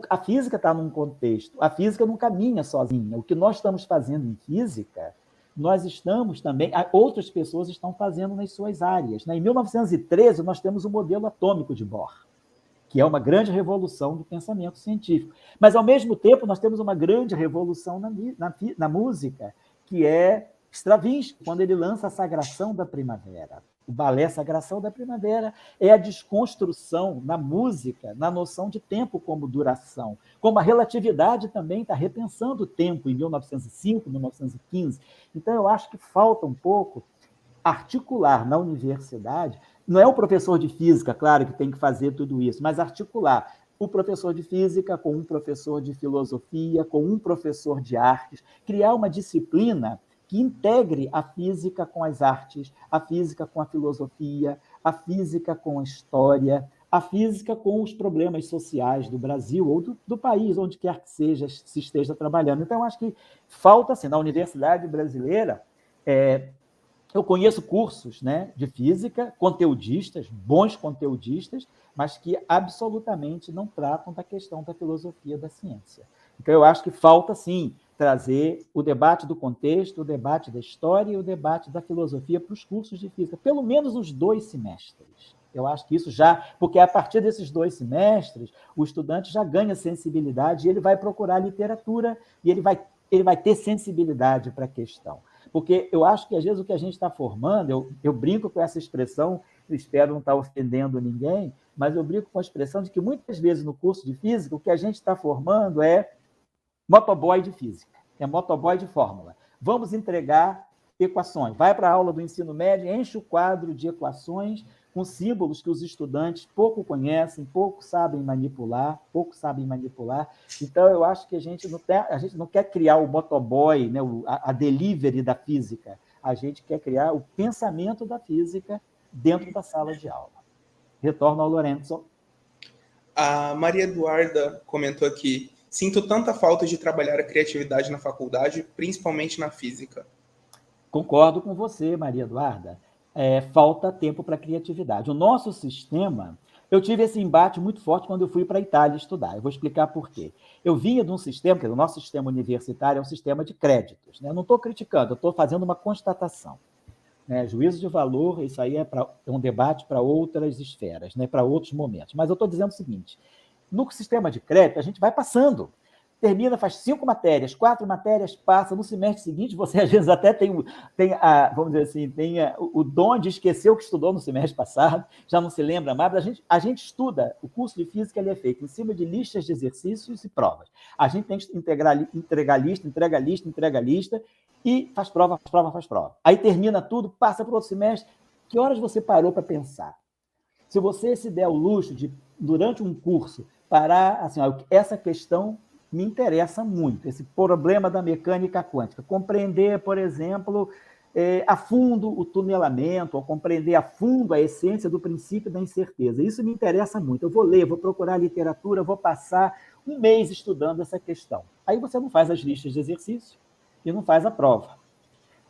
[SPEAKER 2] a física está num contexto, a física não caminha sozinha. O que nós estamos fazendo em física, nós estamos também, outras pessoas estão fazendo nas suas áreas. Em 1913, nós temos o modelo atômico de Bohr, que é uma grande revolução do pensamento científico. Mas, ao mesmo tempo, nós temos uma grande revolução na música, que é Stravinsky, quando ele lança a Sagração da Primavera. O balé Sagração da Primavera é a desconstrução na música, na noção de tempo como duração. Como a relatividade também está repensando o tempo em 1905, 1915. Então, eu acho que falta um pouco articular na universidade Não é o professor de física, claro, que tem que fazer tudo isso, mas articular o professor de física com um professor de filosofia, com um professor de artes, criar uma disciplina que integre a física com as artes, a física com a filosofia, a física com a história, a física com os problemas sociais do Brasil ou do país, onde quer que seja, se esteja trabalhando. Então, acho que falta, assim, na universidade brasileira, eu conheço cursos, né, de física, conteudistas, bons conteudistas, mas que absolutamente não tratam da questão da filosofia da ciência. Então, eu acho que falta, sim, trazer o debate do contexto, o debate da história e o debate da filosofia para os cursos de física, pelo menos os 2 semestres. Eu acho que isso já, porque a partir desses 2 semestres, o estudante já ganha sensibilidade e ele vai procurar literatura e ele vai ter sensibilidade para a questão. Porque eu acho que, às vezes, o que a gente está formando, eu brinco com essa expressão, eu espero não estar ofendendo ninguém, mas eu brinco com a expressão de que, muitas vezes, no curso de física, o que a gente está formando é motoboy de física, é motoboy de fórmula. Vamos entregar equações. Vai para a aula do ensino médio, enche o quadro de equações com símbolos que os estudantes pouco conhecem, pouco sabem manipular. Então, eu acho que a gente não quer criar o motoboy, né, a delivery da física. A gente quer criar o pensamento da física dentro da sala de aula. Retorno ao Lorenzo.
[SPEAKER 1] A Maria Eduarda comentou aqui: sinto tanta falta de trabalhar a criatividade na faculdade, principalmente na física.
[SPEAKER 2] Concordo com você, Maria Eduarda. Falta tempo para criatividade. O nosso sistema... Eu tive esse embate muito forte quando eu fui para a Itália estudar. Eu vou explicar por quê. Eu vinha de um sistema, que o nosso sistema universitário é um sistema de créditos, né? Eu não estou criticando, eu estou fazendo uma constatação. Né? Juízo de valor, isso aí é um debate para outras esferas, né? Para outros momentos. Mas eu estou dizendo o seguinte: no sistema de crédito, a gente vai passando. Termina, faz 5 matérias, 4 matérias, passa. No semestre seguinte, você às vezes até tem vamos dizer assim, o dom de esquecer o que estudou no semestre passado, já não se lembra mais, mas a gente estuda, o curso de física ele é feito em cima de listas de exercícios e provas. A gente tem que entregar lista, e faz prova. Aí termina tudo, passa para o outro semestre. Que horas você parou para pensar? Se você se der o luxo de, durante um curso, parar, assim, essa questão me interessa muito, esse problema da mecânica quântica. Compreender, por exemplo, a fundo o tunelamento, ou compreender a fundo a essência do princípio da incerteza. Isso me interessa muito. Eu vou ler, vou procurar literatura, vou passar um mês estudando essa questão. Aí você não faz as listas de exercício e não faz a prova.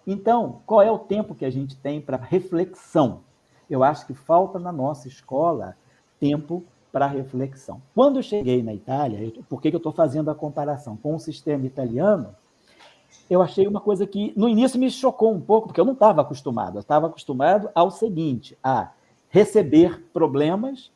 [SPEAKER 2] Então, qual é o tempo que a gente tem para reflexão? Eu acho que falta na nossa escola tempo para reflexão. Quando eu cheguei na Itália, por que eu estou fazendo a comparação com o sistema italiano? Eu achei uma coisa que, no início, me chocou um pouco, porque eu não estava acostumado. Eu estava acostumado ao seguinte: a receber problemas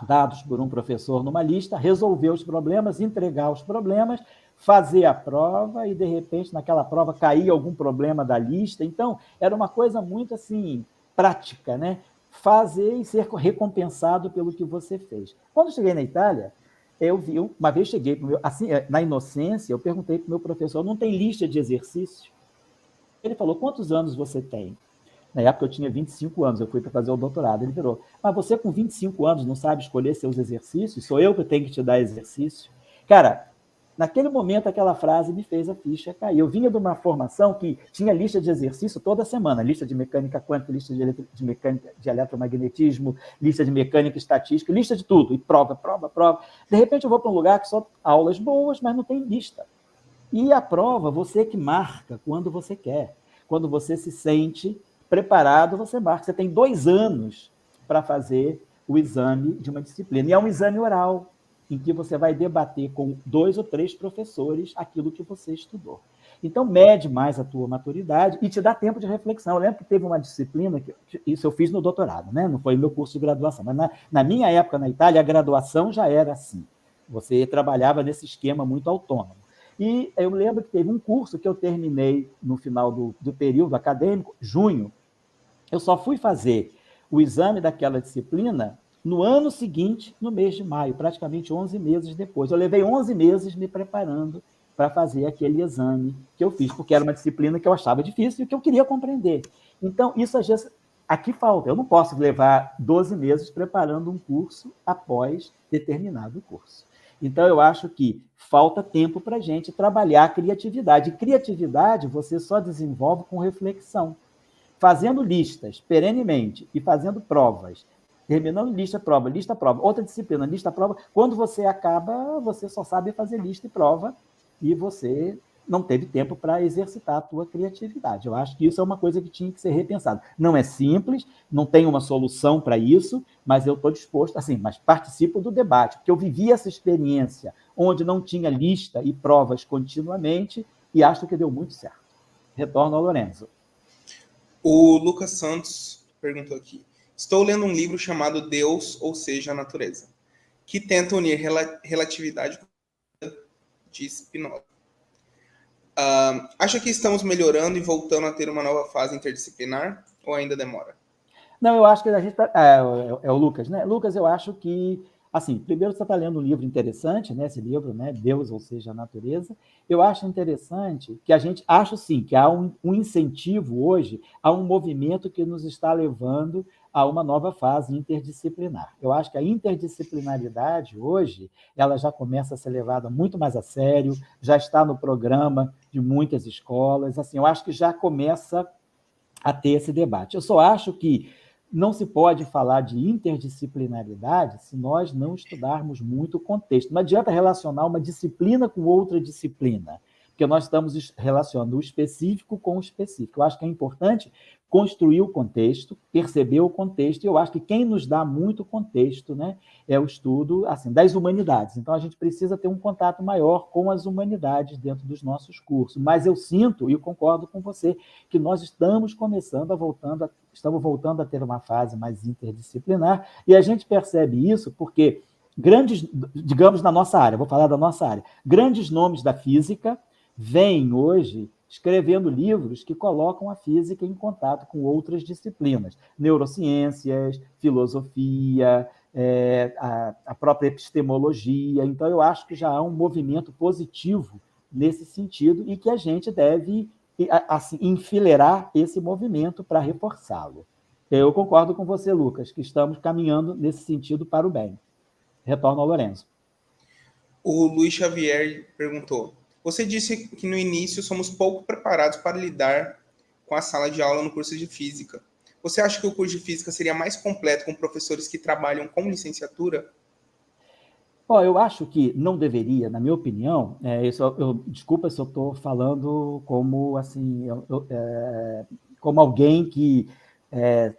[SPEAKER 2] dados por um professor numa lista, resolver os problemas, entregar os problemas, fazer a prova e, de repente, naquela prova caía algum problema da lista. Então, era uma coisa muito assim, prática, né? Fazer e ser recompensado pelo que você fez. Quando eu cheguei na Itália, eu vi, uma vez cheguei, assim, na inocência, eu perguntei para o meu professor: não tem lista de exercício? Ele falou: quantos anos você tem? Na época eu tinha 25 anos, eu fui para fazer o doutorado. Ele virou: mas você com 25 anos não sabe escolher seus exercícios? Sou eu que tenho que te dar exercício? Cara, naquele momento aquela frase me fez a ficha cair. Eu vinha de uma formação que tinha lista de exercício toda semana, lista de mecânica quântica, lista de mecânica de eletromagnetismo, lista de mecânica estatística, lista de tudo, e prova. De repente eu vou para um lugar que só aulas boas, mas não tem lista. E a prova, você que marca quando você quer. Quando você se sente preparado, você marca. Você tem 2 anos para fazer o exame de uma disciplina. E é um exame oral, em que você vai debater com 2 ou 3 professores aquilo que você estudou. Então, mede mais a tua maturidade e te dá tempo de reflexão. Eu lembro que teve uma disciplina, isso eu fiz no doutorado, né? Não foi no meu curso de graduação, mas na minha época na Itália, a graduação já era assim. Você trabalhava nesse esquema muito autônomo. E eu lembro que teve um curso que eu terminei no final do período acadêmico, junho. Eu só fui fazer o exame daquela disciplina no ano seguinte, no mês de maio, praticamente 11 meses depois. Eu levei 11 meses me preparando para fazer aquele exame que eu fiz, porque era uma disciplina que eu achava difícil e que eu queria compreender. Então, isso às vezes aqui falta. Eu não posso levar 12 meses preparando um curso após determinado curso. Então, eu acho que falta tempo para a gente trabalhar a criatividade. E criatividade você só desenvolve com reflexão. Fazendo listas perenemente e fazendo provas, terminando lista, prova, outra disciplina, lista, prova, quando você acaba, você só sabe fazer lista e prova e você não teve tempo para exercitar a tua criatividade. Eu acho que isso é uma coisa que tinha que ser repensada. Não é simples, não tem uma solução para isso, mas eu estou disposto, assim, mas participo do debate, porque eu vivi essa experiência onde não tinha lista e provas continuamente e acho que deu muito certo. Retorno ao Lorenzo.
[SPEAKER 1] O Lucas Santos perguntou aqui. Estou lendo um livro chamado Deus, ou seja, a Natureza, que tenta unir relatividade de Spinoza. Acha que estamos melhorando e voltando a ter uma nova fase interdisciplinar ou ainda demora?
[SPEAKER 2] Não, eu acho que a gente é o Lucas, né? Lucas, eu acho que, assim, primeiro você está lendo um livro interessante, né? Esse livro, né? Deus, ou seja, a Natureza. Eu acho interessante que a gente, acho sim, que há um incentivo hoje a um movimento que nos está levando a uma nova fase interdisciplinar. Eu acho que a interdisciplinaridade hoje, ela já começa a ser levada muito mais a sério, já está no programa de muitas escolas, assim, eu acho que já começa a ter esse debate. Eu só acho que não se pode falar de interdisciplinaridade se nós não estudarmos muito o contexto. Não adianta relacionar uma disciplina com outra disciplina, porque nós estamos relacionando o específico com o específico. Eu acho que é importante construir o contexto, perceber o contexto, e eu acho que quem nos dá muito contexto, né, é o estudo assim, das humanidades. Então, a gente precisa ter um contato maior com as humanidades dentro dos nossos cursos. Mas eu sinto, e concordo com você, que nós estamos estamos voltando a ter uma fase mais interdisciplinar, e a gente percebe isso porque grandes, digamos, na nossa área, vou falar da nossa área, grandes nomes da física vêm hoje escrevendo livros que colocam a física em contato com outras disciplinas, neurociências, filosofia, a própria epistemologia. Então, eu acho que já há um movimento positivo nesse sentido e que a gente deve assim, enfileirar esse movimento para reforçá-lo. Eu concordo com você, Lucas, que estamos caminhando nesse sentido para o bem. Retorno ao Lorenzo.
[SPEAKER 1] O Luiz Xavier perguntou: você disse que no início somos pouco preparados para lidar com a sala de aula no curso de Física. Você acha que o curso de Física seria mais completo com professores que trabalham com licenciatura?
[SPEAKER 2] Eu acho que não deveria, na minha opinião, desculpa se eu estou falando como, assim, como alguém que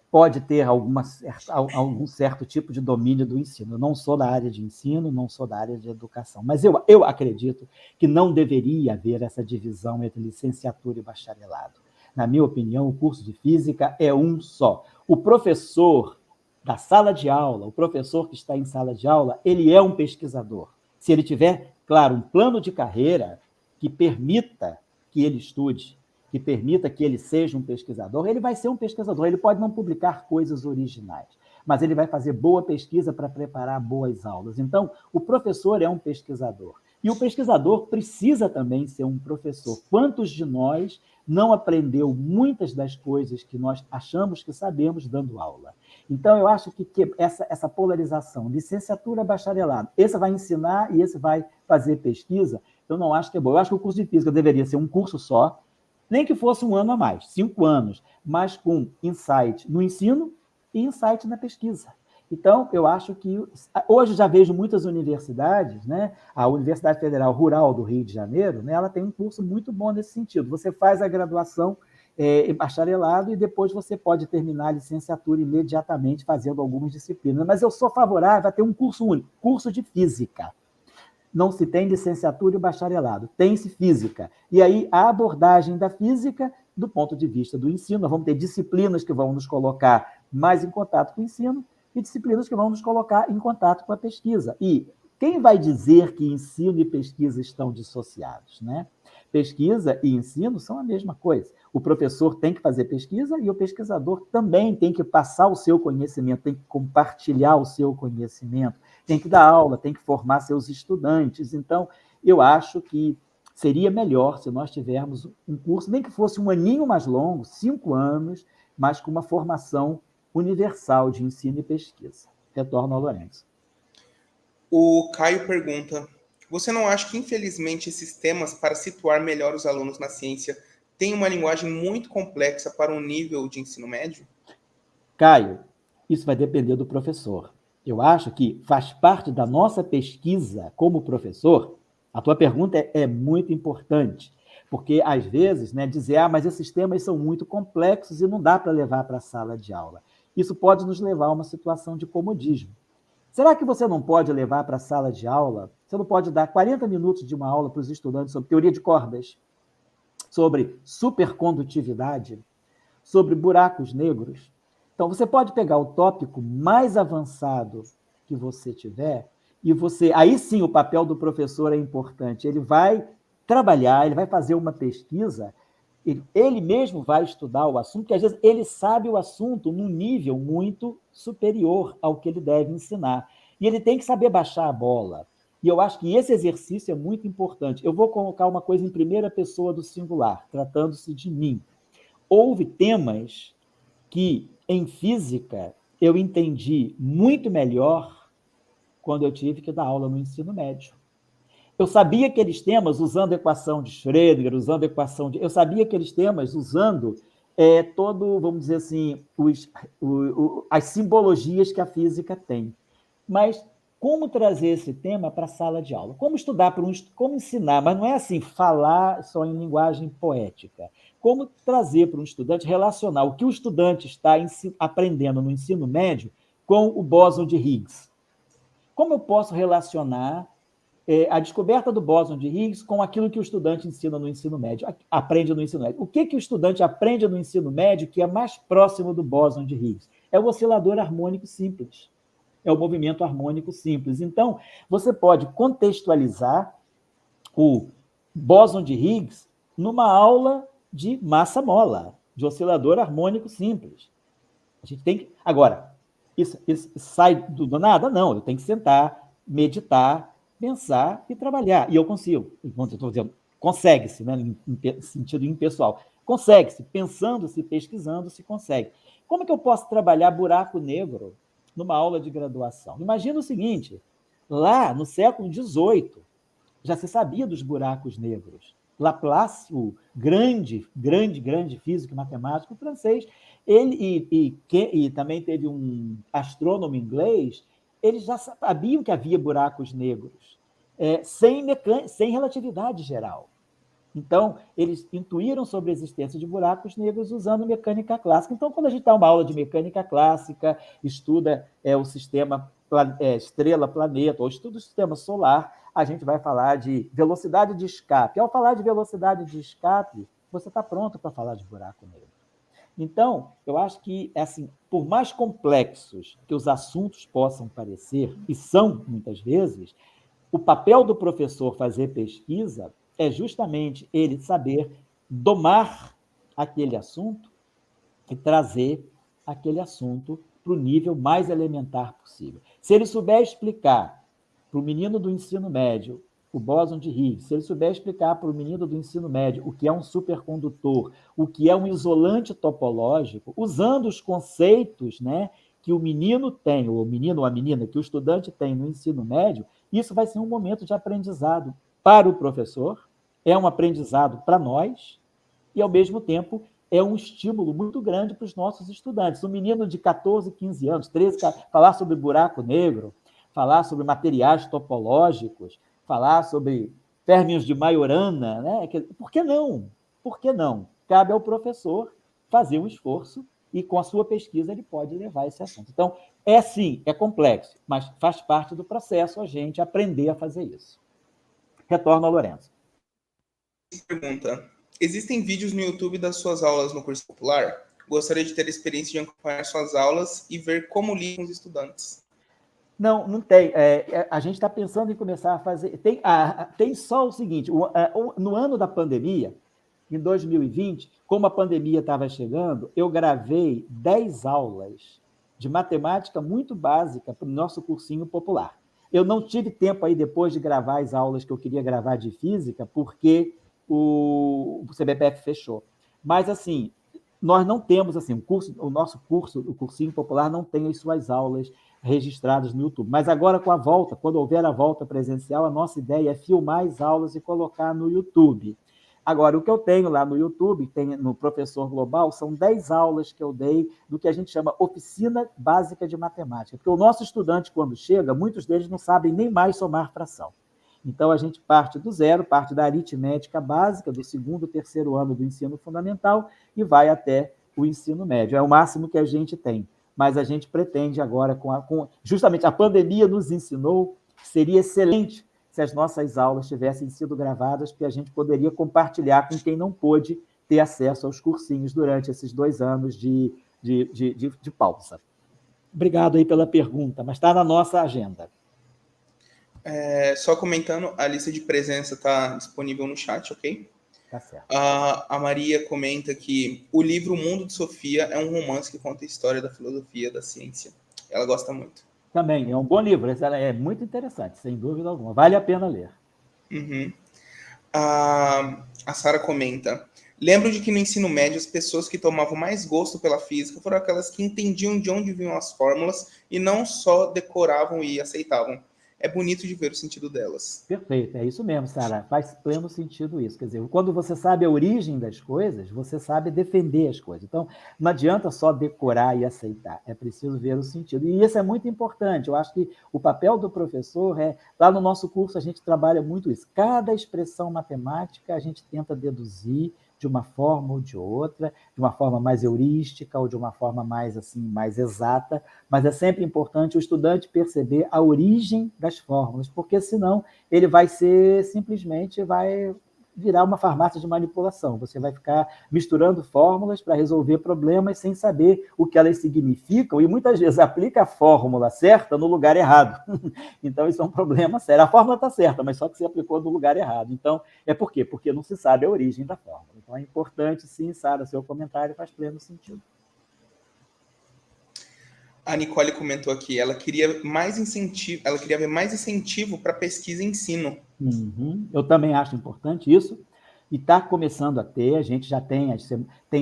[SPEAKER 2] pode ter algum certo tipo de domínio do ensino. Eu não sou da área de ensino, não sou da área de educação, mas eu acredito que não deveria haver essa divisão entre licenciatura e bacharelado. Na minha opinião, o curso de Física é um só. O professor da sala de aula, o professor que está em sala de aula, ele é um pesquisador. Se ele tiver, claro, um plano de carreira que permita que ele estude, que permita que ele seja um pesquisador, ele vai ser um pesquisador. Ele pode não publicar coisas originais, mas ele vai fazer boa pesquisa para preparar boas aulas. Então, o professor é um pesquisador. E o pesquisador precisa também ser um professor. Quantos de nós não aprendeu muitas das coisas que nós achamos que sabemos dando aula? Então, eu acho que essa polarização, licenciatura, bacharelado, esse vai ensinar e esse vai fazer pesquisa, eu não acho que é bom. Eu acho que o curso de Física deveria ser um curso só, nem que fosse 1 ano a mais, 5 anos, mas com insight no ensino e insight na pesquisa. Então, eu acho que... Hoje já vejo muitas universidades, né? A Universidade Federal Rural do Rio de Janeiro, né? Ela tem um curso muito bom nesse sentido. Você faz a graduação bacharelado e depois você pode terminar a licenciatura imediatamente fazendo algumas disciplinas. Mas eu sou favorável a ter um curso único, curso de Física. Não se tem licenciatura e bacharelado, tem-se Física. E aí a abordagem da Física do ponto de vista do ensino, nós vamos ter disciplinas que vão nos colocar mais em contato com o ensino e disciplinas que vão nos colocar em contato com a pesquisa. E quem vai dizer que ensino e pesquisa estão dissociados, né? Pesquisa e ensino são a mesma coisa. O professor tem que fazer pesquisa e o pesquisador também tem que passar o seu conhecimento, tem que compartilhar o seu conhecimento, tem que dar aula, tem que formar seus estudantes. Então, eu acho que seria melhor se nós tivermos um curso, nem que fosse um aninho mais longo, 5 anos, mas com uma formação universal de ensino e pesquisa. Retorno ao Lourenço.
[SPEAKER 1] O Caio pergunta: você não acha que, infelizmente, esses temas, para situar melhor os alunos na ciência, têm uma linguagem muito complexa para um nível de ensino médio?
[SPEAKER 2] Caio, isso vai depender do professor. Eu acho que faz parte da nossa pesquisa como professor. A tua pergunta é muito importante, porque às vezes, né, dizer, mas esses temas são muito complexos e não dá para levar para a sala de aula. Isso pode nos levar a uma situação de comodismo. Será que você não pode levar para a sala de aula? Você não pode dar 40 minutos de uma aula para os estudantes sobre teoria de cordas, sobre supercondutividade, sobre buracos negros? Então, você pode pegar o tópico mais avançado que você tiver e você... Aí sim, o papel do professor é importante. Ele vai trabalhar, ele vai fazer uma pesquisa, ele mesmo vai estudar o assunto, porque às vezes ele sabe o assunto num nível muito superior ao que ele deve ensinar. E ele tem que saber baixar a bola. E eu acho que esse exercício é muito importante. Eu vou colocar uma coisa em primeira pessoa do singular, tratando-se de mim. Houve temas que, em física, eu entendi muito melhor quando eu tive que dar aula no ensino médio. Eu sabia aqueles temas usando a equação de Schrödinger, usando a equação de... Eu sabia aqueles temas usando todo, vamos dizer assim, as simbologias que a física tem. Mas como trazer esse tema para a sala de aula? Como estudar, como ensinar? Mas não é assim, falar só em linguagem poética. Como trazer para um estudante, relacionar o que o estudante está aprendendo no ensino médio com o bóson de Higgs? Como eu posso relacionar a descoberta do bóson de Higgs com aquilo que o estudante ensina no ensino médio, aprende no ensino médio? O que o estudante aprende no ensino médio que é mais próximo do bóson de Higgs? É o oscilador harmônico simples. É o movimento harmônico simples. Então, você pode contextualizar o bóson de Higgs numa aula de massa-mola, de oscilador harmônico simples. A gente tem que... Agora, isso sai do nada? Não, eu tenho que sentar, meditar, pensar e trabalhar. E eu consigo. Enquanto eu estou dizendo, consegue-se, né, em sentido impessoal. Consegue-se, pensando-se, pesquisando, se consegue. Como é que eu posso trabalhar buraco negro numa aula de graduação? Imagina o seguinte, lá no século XVIII, já se sabia dos buracos negros. Laplace, o grande físico e matemático francês, ele e também teve um astrônomo inglês, eles já sabiam que havia buracos negros, sem relatividade geral. Então, eles intuíram sobre a existência de buracos negros usando mecânica clássica. Então, quando a gente dá uma aula de mecânica clássica, estuda o sistema estrela-planeta, ou estuda o sistema solar, a gente vai falar de velocidade de escape. Ao falar de velocidade de escape, você está pronto para falar de buraco negro. Então, eu acho que, assim, por mais complexos que os assuntos possam parecer, e são muitas vezes, o papel do professor fazer pesquisa é justamente ele saber domar aquele assunto e trazer aquele assunto para o nível mais elementar possível. Se ele souber explicar para o menino do ensino médio o bóson de Higgs, se ele souber explicar para o menino do ensino médio o que é um supercondutor, o que é um isolante topológico, usando os conceitos, né, que o menino tem, ou o menino ou a menina, que o estudante tem no ensino médio, isso vai ser um momento de aprendizado para o professor, é um aprendizado para nós, e, ao mesmo tempo, é um estímulo muito grande para os nossos estudantes. Um menino de 14, 15 anos, 13, falar sobre buraco negro, falar sobre materiais topológicos, falar sobre términos de Majorana, né? Por que não? Por que não? Cabe ao professor fazer um esforço e, com a sua pesquisa, ele pode levar esse assunto. Então, sim, é complexo, mas faz parte do processo a gente aprender a fazer isso. Retorno a Lourenço.
[SPEAKER 1] Pergunta: existem vídeos no YouTube das suas aulas no curso popular? Gostaria de ter a experiência de acompanhar suas aulas e ver como lidam com os estudantes.
[SPEAKER 2] Não tem. A gente está pensando em começar a fazer... Tem só o seguinte, no ano da pandemia, em 2020, como a pandemia estava chegando, eu gravei 10 aulas de matemática muito básica para o nosso cursinho popular. Eu não tive tempo aí depois de gravar as aulas que eu queria gravar de física, porque o CBPF fechou. Mas, assim, nós não temos, assim, o nosso curso, o Cursinho Popular, não tem as suas aulas registradas no YouTube. Mas agora, com a volta, quando houver a volta presencial, a nossa ideia é filmar as aulas e colocar no YouTube. Agora, o que eu tenho lá no YouTube, tem no Professor Global, são 10 aulas que eu dei do que a gente chama Oficina Básica de Matemática. Porque o nosso estudante, quando chega, muitos deles não sabem nem mais somar fração. Então, a gente parte do zero, parte da aritmética básica, do segundo, terceiro ano do ensino fundamental, e vai até o ensino médio. É o máximo que a gente tem. Mas a gente pretende agora, justamente a pandemia nos ensinou que seria excelente se as nossas aulas tivessem sido gravadas, porque a gente poderia compartilhar com quem não pôde ter acesso aos cursinhos durante esses 2 anos de pausa. Obrigado aí pela pergunta, mas está na nossa agenda.
[SPEAKER 1] Só comentando, a lista de presença está disponível no chat, ok?
[SPEAKER 2] Tá certo.
[SPEAKER 1] A Maria comenta que o livro Mundo de Sofia é um romance que conta a história da filosofia, da ciência. Ela gosta muito.
[SPEAKER 2] Também, é um bom livro, é muito interessante, sem dúvida alguma. Vale a pena ler.
[SPEAKER 1] Uhum. A Sara comenta: lembro de que no ensino médio as pessoas que tomavam mais gosto pela física foram aquelas que entendiam de onde vinham as fórmulas e não só decoravam e aceitavam. É bonito de ver o sentido delas.
[SPEAKER 2] Perfeito, é isso mesmo, Sara. Faz pleno sentido isso. Quer dizer, quando você sabe a origem das coisas, você sabe defender as coisas. Então, não adianta só decorar e aceitar, é preciso ver o sentido. E isso é muito importante. Eu acho que o papel do professor lá no nosso curso a gente trabalha muito isso. Cada expressão matemática a gente tenta deduzir de uma forma ou de outra, de uma forma mais heurística ou de uma forma mais assim, mais exata, mas é sempre importante o estudante perceber a origem das fórmulas, porque senão ele vai virar uma farmácia de manipulação. Você vai ficar misturando fórmulas para resolver problemas sem saber o que elas significam e muitas vezes aplica a fórmula certa no lugar errado. Então, isso é um problema sério. A fórmula está certa, mas só que você aplicou no lugar errado. Então, por quê? Porque não se sabe a origem da fórmula. Então, é importante, sim, Sara, seu comentário faz pleno sentido.
[SPEAKER 1] A Nicole comentou aqui, ela queria ver mais incentivo para pesquisa e ensino.
[SPEAKER 2] Uhum. Eu também acho importante isso, e está começando a ter, a gente já tem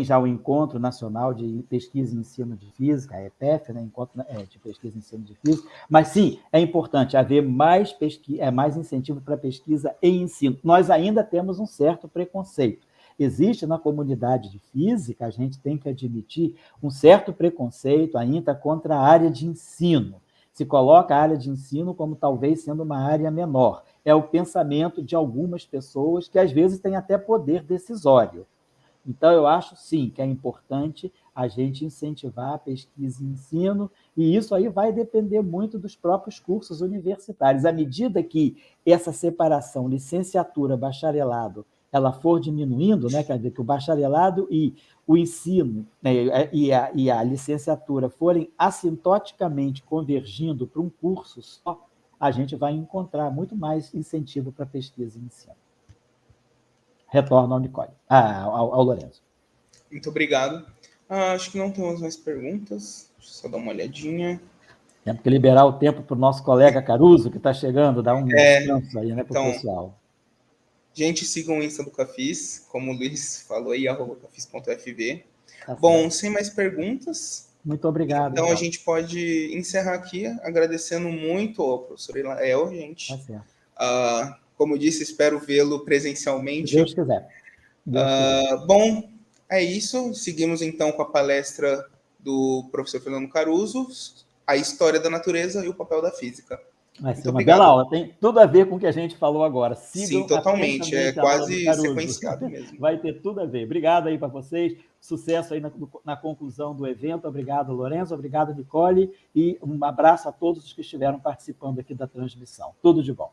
[SPEAKER 2] já o Encontro Nacional de Pesquisa e Ensino de Física, a EPEF, né? Encontro de Pesquisa e Ensino de Física, mas sim, é importante haver mais incentivo para pesquisa e ensino. Nós ainda temos um certo preconceito. Existe na comunidade de física, a gente tem que admitir, um certo preconceito ainda contra a área de ensino. Se coloca a área de ensino como talvez sendo uma área menor. É o pensamento de algumas pessoas que, às vezes, têm até poder decisório. Então, eu acho, sim, que é importante a gente incentivar a pesquisa e ensino, e isso aí vai depender muito dos próprios cursos universitários. À medida que essa separação licenciatura, bacharelado, ela for diminuindo, né, quer dizer, que o bacharelado e o ensino, né, e a licenciatura forem assintoticamente convergindo para um curso só, a gente vai encontrar muito mais incentivo para pesquisa e ensino. Retorno ao Nicole, ao Lourenço.
[SPEAKER 1] Muito obrigado. Acho que não temos mais perguntas. Deixa eu só dar uma olhadinha.
[SPEAKER 2] Temos que liberar o tempo para o nosso colega Caruso, que está chegando, dar um descanso aí, né, para o pessoal.
[SPEAKER 1] Gente, sigam o Insta do Cafis, como o Luiz falou aí, @cafis.fv.
[SPEAKER 2] Tá
[SPEAKER 1] Bom,
[SPEAKER 2] certo.
[SPEAKER 1] sem mais perguntas.
[SPEAKER 2] Muito obrigado.
[SPEAKER 1] Então, a gente pode encerrar aqui, agradecendo muito ao professor Ilael, gente.
[SPEAKER 2] Tá certo.
[SPEAKER 1] Como eu disse, espero vê-lo presencialmente.
[SPEAKER 2] Se Deus quiser.
[SPEAKER 1] Bom, é isso. Seguimos então com a palestra do professor Fernando Caruso, a história da natureza e o papel da física.
[SPEAKER 2] Vai ser uma bela aula, tem tudo a ver com o que a gente falou agora.
[SPEAKER 1] Sim, totalmente, é quase sequenciado mesmo.
[SPEAKER 2] Vai ter tudo a ver. Obrigado aí para vocês, sucesso aí na conclusão do evento. Obrigado, Lourenço, obrigado, Nicole, e um abraço a todos os que estiveram participando aqui da transmissão. Tudo de bom.